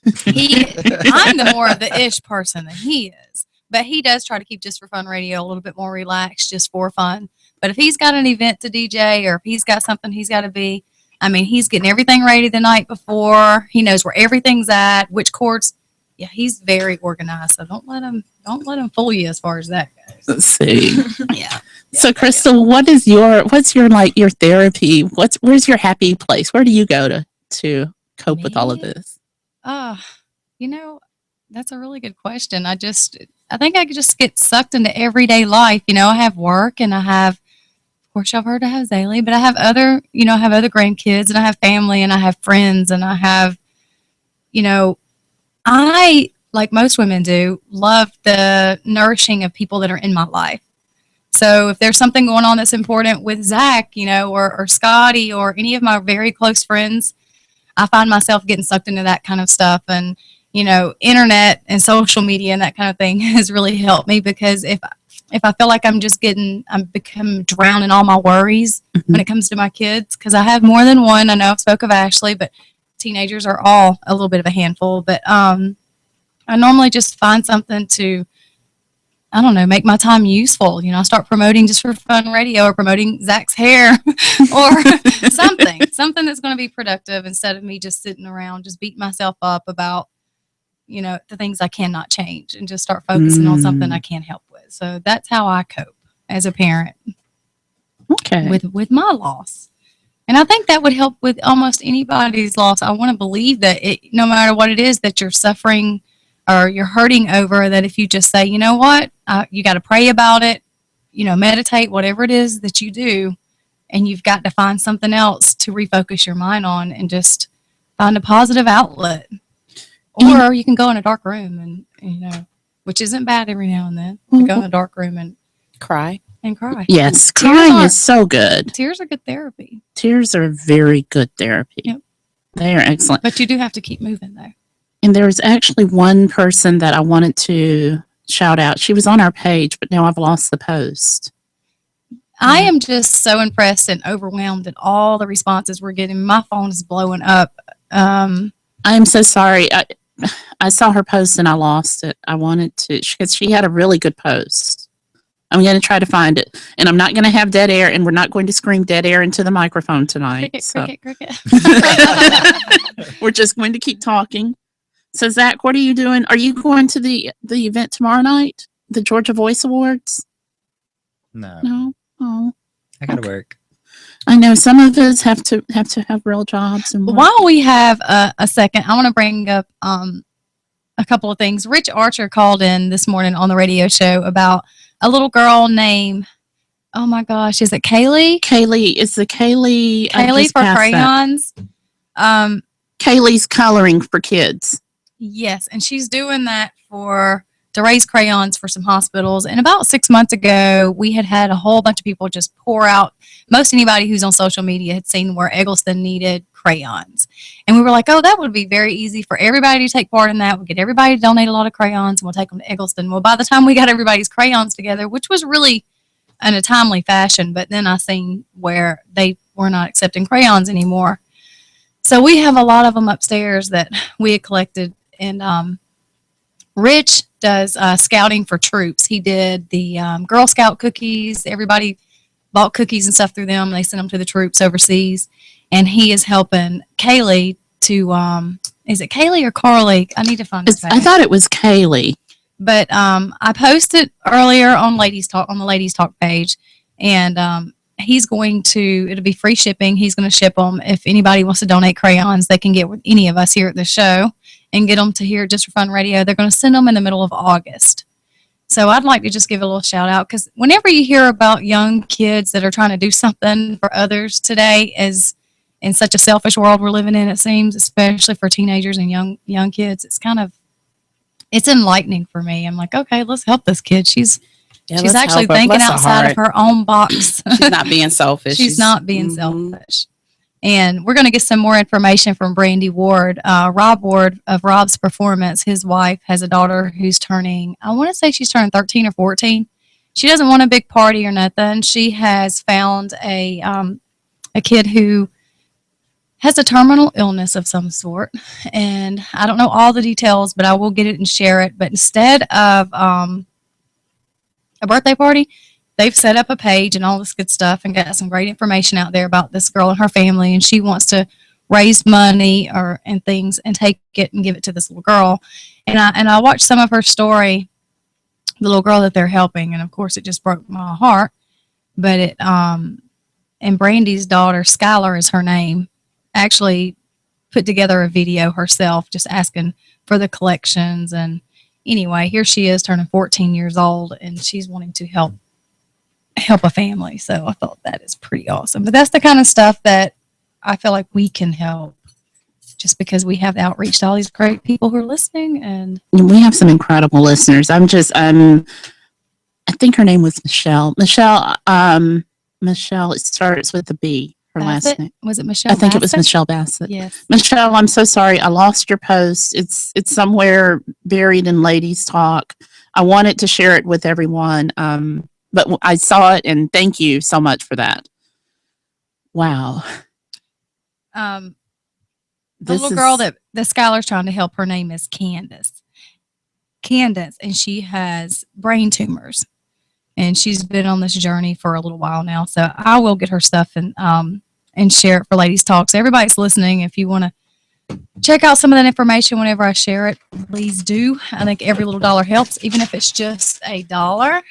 I'm the more of the ish person than he is. But he does try to keep Just for Fun Radio a little bit more relaxed, just for fun. But if he's got an event to DJ or if he's got something he's got to be, I mean, he's getting everything ready the night before. He knows where everything's at, which chords. Yeah, he's very organized. So don't let him fool you as far as that goes. let's see. Yeah. So Crystal, what's your like your therapy? Where's your happy place? Where do you go to cope with all of Me? this? You know, that's a really good question. I think I could just get sucked into everyday life. You know, I have work and I have, of course, y'all heard I have Zaylee, but I have other grandkids and I have family and I have friends and I have, you know, I, like most women do, love the nourishing of people that are in my life. So if there's something going on that's important with Zach, you know, or Scotty or any of my very close friends, I find myself getting sucked into that kind of stuff. And, you know, internet and social media and that kind of thing has really helped me because if I feel like I'm become drowned in all my worries when it comes to my kids, because I have more than one. I know I've spoke of Ashley, but teenagers are all a little bit of a handful. But I normally just find something to, I don't know, make my time useful. You know, I start promoting Just for Fun Radio or promoting Zach's hair or something that's going to be productive instead of me just sitting around, just beating myself up about, you know, the things I cannot change and just start focusing on something I can't help with. So that's how I cope as a parent Okay. with my loss. And I think that would help with almost anybody's loss. I want to believe that no matter what it is that you're suffering or you're hurting over, that if you just say, you know what, you got to pray about it, you know, meditate, whatever it is that you do, and you've got to find something else to refocus your mind on and just find a positive outlet. Or you can go in a dark room and you know, which isn't bad every now and then, to go in a dark room and cry. cry. Yes, Tears crying are- is so good. Tears are good therapy, Tears are very good therapy. Yep. They are excellent. but you do have to keep moving though. And there was actually one person that I wanted to shout out. She was on our page, but now I've lost the post. I am just so impressed and overwhelmed at all the responses we're getting. My phone is blowing up. I am so sorry. I saw her post and I lost it. I wanted to, because she had a really good post. I'm going to try to find it. And I'm not going to have dead air, and we're not going to scream dead air into the microphone tonight. Cricket. We're just going to keep talking. So, Zach, what are you doing? Are you going to the event tomorrow night? The Georgia Voice Awards? No, No? Oh, I gotta work. I know some of us have to have real jobs. And work. While we have a second, I want to bring up a couple of things. Rich Archer called in this morning on the radio show about a little girl named, oh my gosh, is it Kaylee? Kaylee, it's the Kaylee. I Kaylee just for passed that. crayons. Kaylee's coloring for kids. Yes, and she's doing that to raise crayons for some hospitals. And about 6 months ago, we had a whole bunch of people just pour out. Most anybody who's on social media had seen where Eggleston needed crayons. And we were like, oh, that would be very easy for everybody to take part in that. We'll get everybody to donate a lot of crayons, and we'll take them to Eggleston. Well, by the time we got everybody's crayons together, which was really in a timely fashion, but then I seen where they were not accepting crayons anymore. So we have a lot of them upstairs that we had collected. And Rich does scouting for troops. He did the Girl Scout cookies. Everybody bought cookies and stuff through them. They sent them to the troops overseas. And he is helping Kaylee to, is it Kaylee or Carly? I need to find this I thought it was Kaylee. But I posted earlier on Ladies Talk, on the Ladies Talk page. And he's going to, it'll be free shipping. He's going to ship them. If anybody wants to donate crayons, they can get with any of us here at the show and get them to here Just for Fun Radio. They're going to send them in the middle of August. So I'd like to just give a little shout out, because whenever you hear about young kids that are trying to do something for others today, as in such a selfish world we're living in, it seems, especially for teenagers and young kids, it's enlightening for me. I'm like, okay, let's help this kid. She's actually thinking outside of her own box. She's not being selfish. She's not being selfish. And we're going to get some more information from Brandy Ward. Rob Ward of Rob's Performance, his wife, has a daughter who's turning, I want to say she's turning 13 or 14. She doesn't want a big party or nothing. She has found a kid who has a terminal illness of some sort. And I don't know all the details, but I will get it and share it. But instead of a birthday party, they've set up a page and all this good stuff and got some great information out there about this girl and her family. And she wants to raise money and things and take it and give it to this little girl. And I watched some of her story, the little girl that they're helping. And of course it just broke my heart, but and Brandy's daughter, Skylar is her name, actually put together a video herself, just asking for the collections. And anyway, here she is turning 14 years old, and she's wanting to help a family. So I thought that is pretty awesome. But that's the kind of stuff that I feel like we can help, just because we have outreach to all these great people who are listening. And we have some incredible listeners. I think her name was Michelle. Michelle, it starts with a B. Her Bassett? last name. Was it Michelle? I think it was Bassett? Michelle Bassett. Yes. Michelle, I'm so sorry. I lost your post. It's somewhere buried in Ladies Talk. I wanted to share it with everyone. But I saw it, and thank you so much for that. Wow. The little girl that Skylar's trying to help, her name is Candace. And she has brain tumors. And she's been on this journey for a little while now. So I will get her stuff and share it for Ladies Talk. So everybody's listening, if you want to check out some of that information whenever I share it, please do. I think every little dollar helps, even if it's just $1.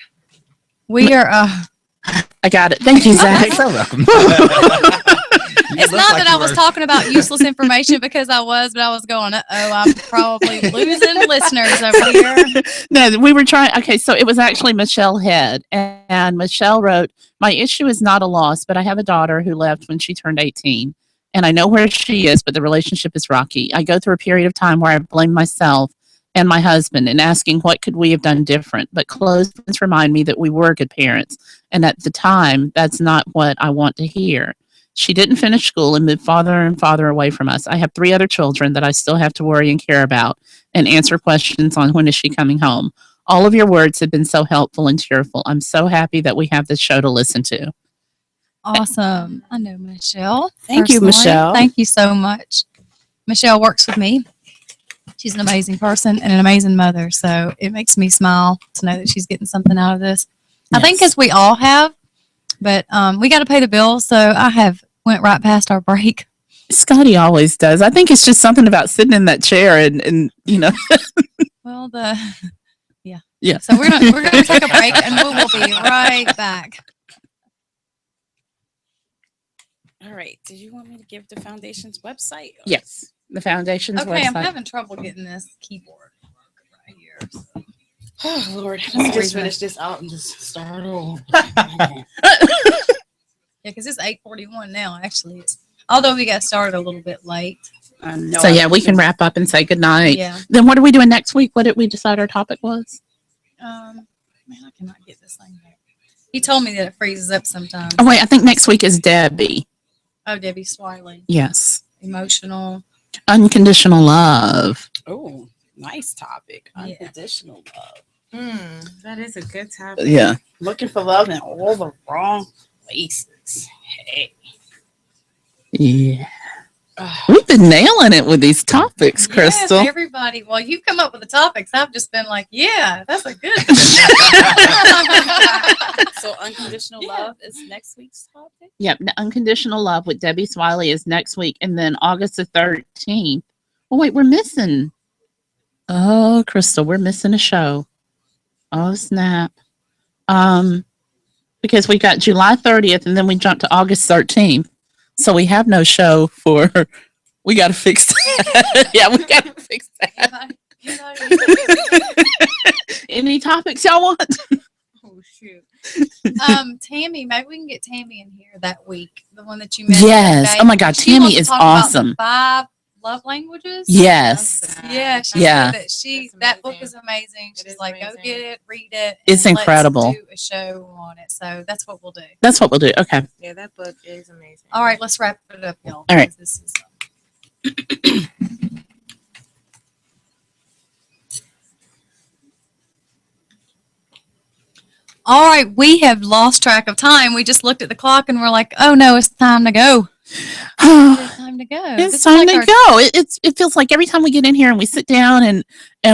We are. I got it. Thank you, Zach. So welcome. It's not that I was talking about useless information, because I was, but I was going, I'm probably losing listeners over here. No, we were trying. Okay, so it was actually Michelle Head, and Michelle wrote, "My issue is not a loss, but I have a daughter who left when she turned 18, and I know where she is, but the relationship is rocky. I go through a period of time where I blame myself and my husband and asking what could we have done different, but close friends remind me that we were good parents, and at the time, that's not what I want to hear. She didn't finish school and moved farther and farther away from us. I have 3 other children that I still have to worry and care about and answer questions on when is she coming home. All of your words have been so helpful and cheerful. I'm so happy that we have this show to listen to." Awesome. I know Michelle. Thank you, personally. Michelle. Thank you so much. Michelle works with me. She's an amazing person and an amazing mother. So it makes me smile to know that she's getting something out of this. I think as we all have, but we got to pay the bills. So I have went right past our break. Scotty always does. I think it's just something about sitting in that chair and you know. Well, Yeah. So we're gonna take a break, and we will be right back. All right. Did you want me to give the foundation's website? Yes, the foundation's Okay, I'm website. having trouble getting this keyboard. Oh Lord, Let's let me read just that. finish this out and just start over. Yeah, because it's 8:41 now. Actually, although we got started a little bit late. I know. So yeah, we can wrap up and say goodnight. Yeah. Then what are we doing next week? What did we decide our topic was? Man, I cannot get this thing back. He told me that it freezes up sometimes. Oh wait, I think next week is Debbie. Oh, Debbie Swiley. Yes. Emotional. Unconditional love. Oh, nice topic. Yeah. Unconditional love. That is a good topic. Yeah. Looking for love in all the wrong places. Hey. Yeah. We've been nailing it with these topics, Crystal. Yes, everybody. Well, you come up with the topics. I've just been like, yeah, that's a good. So unconditional Yeah. love is next week's topic. Yep. Unconditional love with Debbie Swiley is next week. And then August the 13th. Oh, wait, we're missing. Oh, Crystal, we're missing a show. Oh, snap. Because we got July 30th and then we jumped to August 13th. So we have no show for, we got to fix that. Yeah, we got to fix that. Any topics y'all want? Oh shoot. Tammy, maybe we can get Tammy in here that week. The one that you mentioned. Yes. okay? Oh my God, She Tammy wants to is talk about the awesome. 5 love languages. Yes. Yeah, she Yeah. said that That's that book amazing. is amazing. It She's is like, go amazing. get it, read it. It's and incredible. Let's do a show on it. So that's what we'll do. That's what we'll do. Okay. Yeah, that book is amazing. All right, let's wrap it up, y'all. All right. because This is, all right, we have lost track of time. We just looked at the clock and we're like, oh no, it's time to go. It's time to go. This It's is time like to our- go. It feels like every time we get in here and we sit down and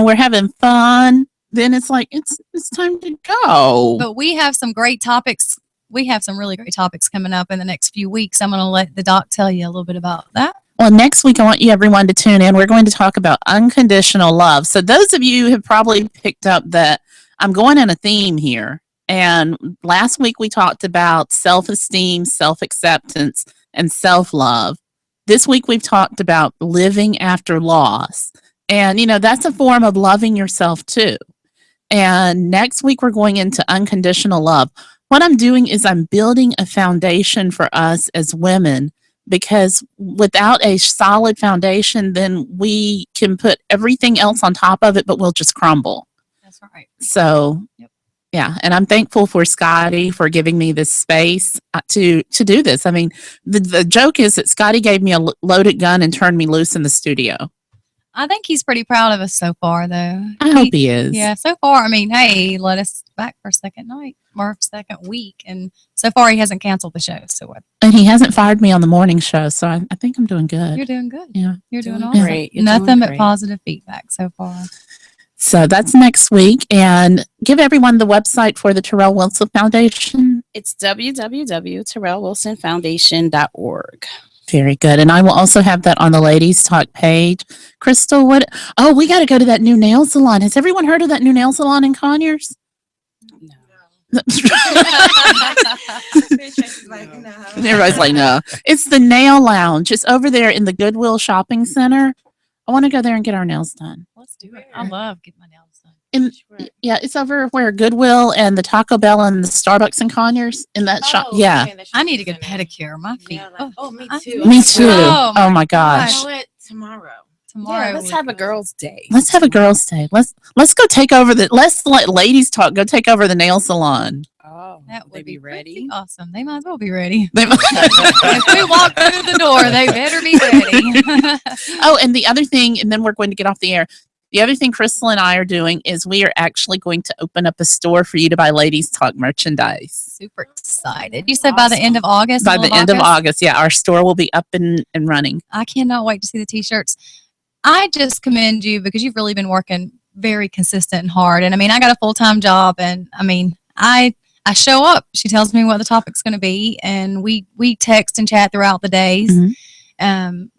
we're having fun, then it's like it's time to go. But we have some great topics. We have some really great topics coming up in the next few weeks. I'm going to let the doc tell you a little bit about that. Well, next week I want you everyone to tune in. We're going to talk about unconditional love. So those of you who have probably picked up that I'm going in a theme here. And last week we talked about self-esteem, self-acceptance, and self-love. This week we've talked about living after loss. And, you know, that's a form of loving yourself too. And next week we're going into unconditional love. What I'm doing is I'm building a foundation for us as women, because without a solid foundation, then we can put everything else on top of it, but we'll just crumble. That's right. So, Yep. yeah, and I'm thankful for Scotty for giving me this space to do this. I mean, the joke is that Scotty gave me a loaded gun and turned me loose in the studio. I think he's pretty proud of us so far, though. I hope he is. Yeah, so far. I mean, hey, he let us back for a second night or second week, and so far he hasn't canceled the show. So what? And he hasn't fired me on the morning show, so I think I'm doing good. You're doing good. Yeah. You're doing Doing awesome. great. You're Nothing doing but great. positive feedback so far. So that's next week. And give everyone the website for the Terrell Wilson Foundation. It's www.terrellwilsonfoundation.org. Very good. And I will also have that on the Ladies Talk page. Crystal, what? Oh, we got to go to that new nail salon. Has everyone heard of that new nail salon in Conyers? No. She's like, no. Everybody's like, no. It's the Nail Lounge. It's over there in the Goodwill Shopping Center. I want to go there and get our nails done. Let's do it. I love getting my nails done. Yeah, it's over where Goodwill and the Taco Bell and the Starbucks in Conyers in that shop. Yeah, I need to get a pedicure. My feet. Yeah, like, oh, me I- too. me too. Oh, Oh, my my gosh. You know what? Tomorrow. Tomorrow. Yeah, let's would have a be- girls' day. Let's have a girls' day. Let's go take over let's let Ladies Talk go take over the nail salon. Oh, That they would be be ready. pretty awesome. They might as well be ready. They- If we walk through the door, they better be ready. Oh, and the other thing, and then we're going to get off the air. The other thing Crystal and I are doing is we are actually going to open up a store for you to buy Ladies Talk merchandise. Super excited. You said by the end of August? By middle the end of August, yeah, our store will be up and running. I cannot wait to see the t-shirts. I just commend you because you've really been working very consistent and hard. And I mean, I got a full-time job, and I mean, I show up. She tells me what the topic's going to be, and we text and chat throughout the days. Mhm.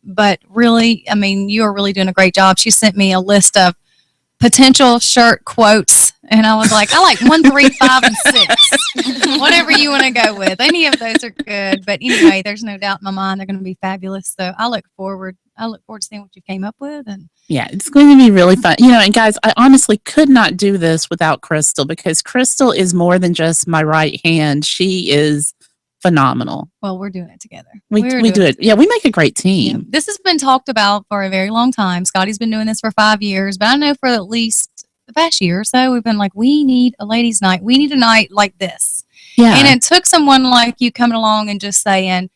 But really, I mean, you are really doing a great job. She sent me a list of potential shirt quotes, and I was like, I like 1, 3, 5, and 6. Whatever you want to go with. Any of those are good. But anyway, there's no doubt in my mind they're going to be fabulous. So I look forward I look forward to seeing what you came up with. And Yeah, it's going to be really fun. And guys, I honestly could not do this without Crystal, because Crystal is more than just my right hand. She is phenomenal. well, we're doing it together. We We're do doing it. Yeah, we make a great Yeah. team. This has been talked about for a very long time. Scotty's been doing this for 5 years, but I know for at least the past year or so, we've been like, we need a ladies' night. We need a night like this. Yeah. And it took someone like you coming along and just saying,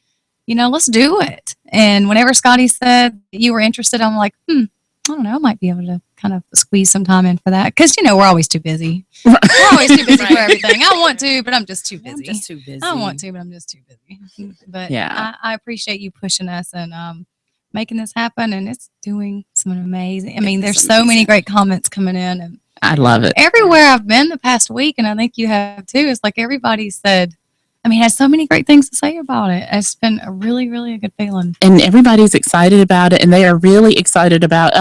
let's do it. And whenever Scotty said you were interested, I'm like, I don't know, I might be able to kind of squeeze some time in for that. Because, we're always too busy. We're always too busy for everything. I want to, but I'm just too busy. I'm just too busy. I want to, but I'm just too busy. But Yeah. I appreciate you pushing us and making this happen. And it's doing some amazing. I mean, there's so many great comments coming in. And I love it. everywhere I've been the past week, and I think you have too, it's like everybody said, has so many great things to say about it. It's been a really, really a good feeling. And everybody's excited about it, and they are really excited about.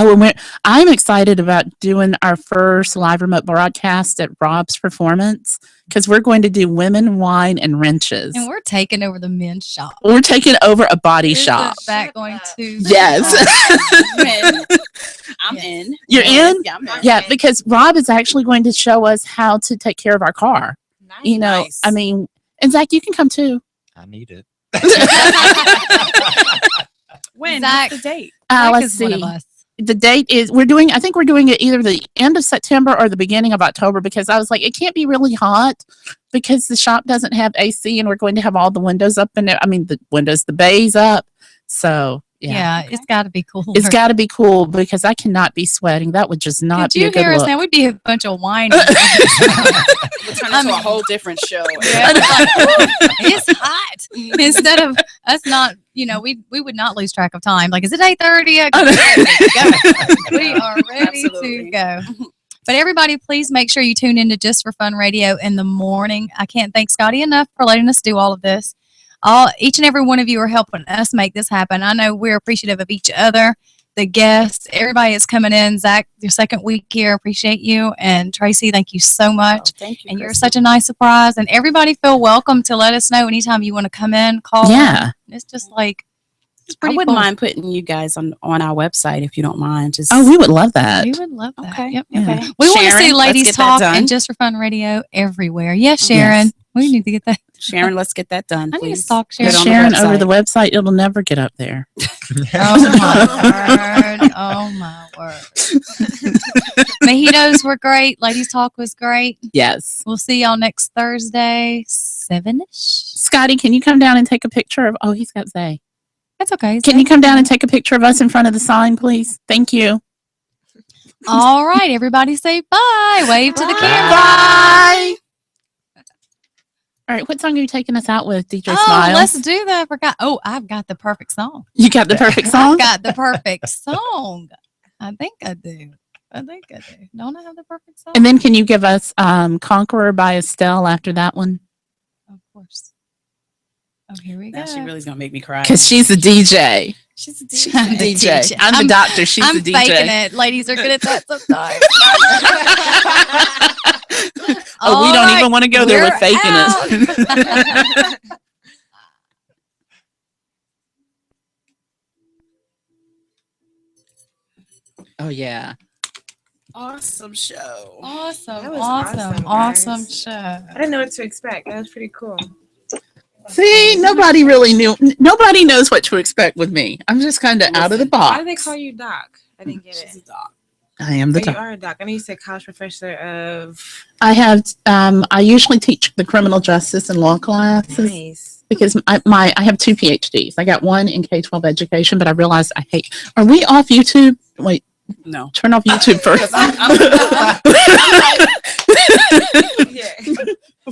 I'm excited about doing our first live remote broadcast at Rob's performance, because we're going to do women, wine, and wrenches. And we're taking over the men's shop. We're taking over a body Isn't shop. that going to? Yes. I'm in. You're in? Yeah, I'm in. Yeah, because Rob is actually going to show us how to take care of our car. Nice. And Zach, you can come too. I need it. When? Zach- What's the date? Zach Let's is one of see. us. The date is I think we're doing it either the end of September or the beginning of October, because I was like, it can't be really hot because the shop doesn't have AC, and we're going to have all the windows up in there. The bays up. So Yeah, it's got to be cool. it's got to be cool, because I cannot be sweating. That would just not Did be a you good hear us look. now? We'd be a bunch of whining. We'll turn I into a mean- whole different show. Yeah, it's hot. Instead of us not, we would not lose track of time. Like, is it 8:30? We are ready Absolutely. to go. But everybody, please make sure you tune into Just for Fun Radio in the morning. I can't thank Scotty enough for letting us do all of this. Each and every one of you are helping us make this happen. I know we're appreciative of each other, the guests, everybody is coming in. Zach, your second week here, appreciate you. And Tracy, thank you so much. Thank you. And you're Crystal. such a nice surprise. And everybody feel welcome to let us know anytime you want to come in, call. Yeah. in. It's just like, it's I pretty wouldn't cool. mind putting you guys on our website if you don't mind. Just Oh, we would love that. We would love that. Okay. Yep. Yeah. Okay. We want to Sharon, see let's Ladies get that Talk done. and Just for Fun Radio everywhere. Yes, Sharon. Yes. We need to get that. Sharon, let's get that done. I need to please. stalk Get Sharon. on the Sharon over the website. website, it'll never get up there. Oh my word. Oh my word. Mojitos were great. Ladies Talk was great. Yes. We'll see y'all next Thursday, 7-ish. Scotty, can you come down and take a picture of? Oh, he's got Zay. That's okay. Can you come down and take a picture of us in front of the sign, please? Thank you. All right, everybody say bye. Wave to the camera. Bye. All right, what song are you taking us out with, DJ Oh, Smiles? let's do that. I forgot. Oh, I've got the perfect song. You got the perfect I've song? got the perfect song. I think I do. Don't I have the perfect song? And then can you give us Conqueror by Estelle after that one? Of course. Oh, here we go. Now she really is gonna make me cry. Because she's a DJ. she's a She's DJ. a DJ. I'm the doctor. She's I'm the DJ. faking it. Ladies are good at that sometimes. Oh, we All don't right, even want to go there. We're we're faking out. it. Oh, yeah. Awesome show. Awesome, That was awesome, awesome, awesome guys. show. I didn't know what to expect. That was pretty cool. See, nobody really knew. Nobody knows what to expect with me. I'm just kind of out of the box. Why do they call you Doc? I didn't get She's it. a dog. I am the But you doctor. are a doc. I know you said college professor of. I have. I usually teach the criminal justice and law classes Nice. because I have 2 PhDs. I got one in K-12 education, but I realized I hate. Are we off YouTube? Wait, No. turn off YouTube first. Yeah.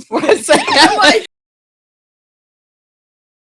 For a second, I'm like,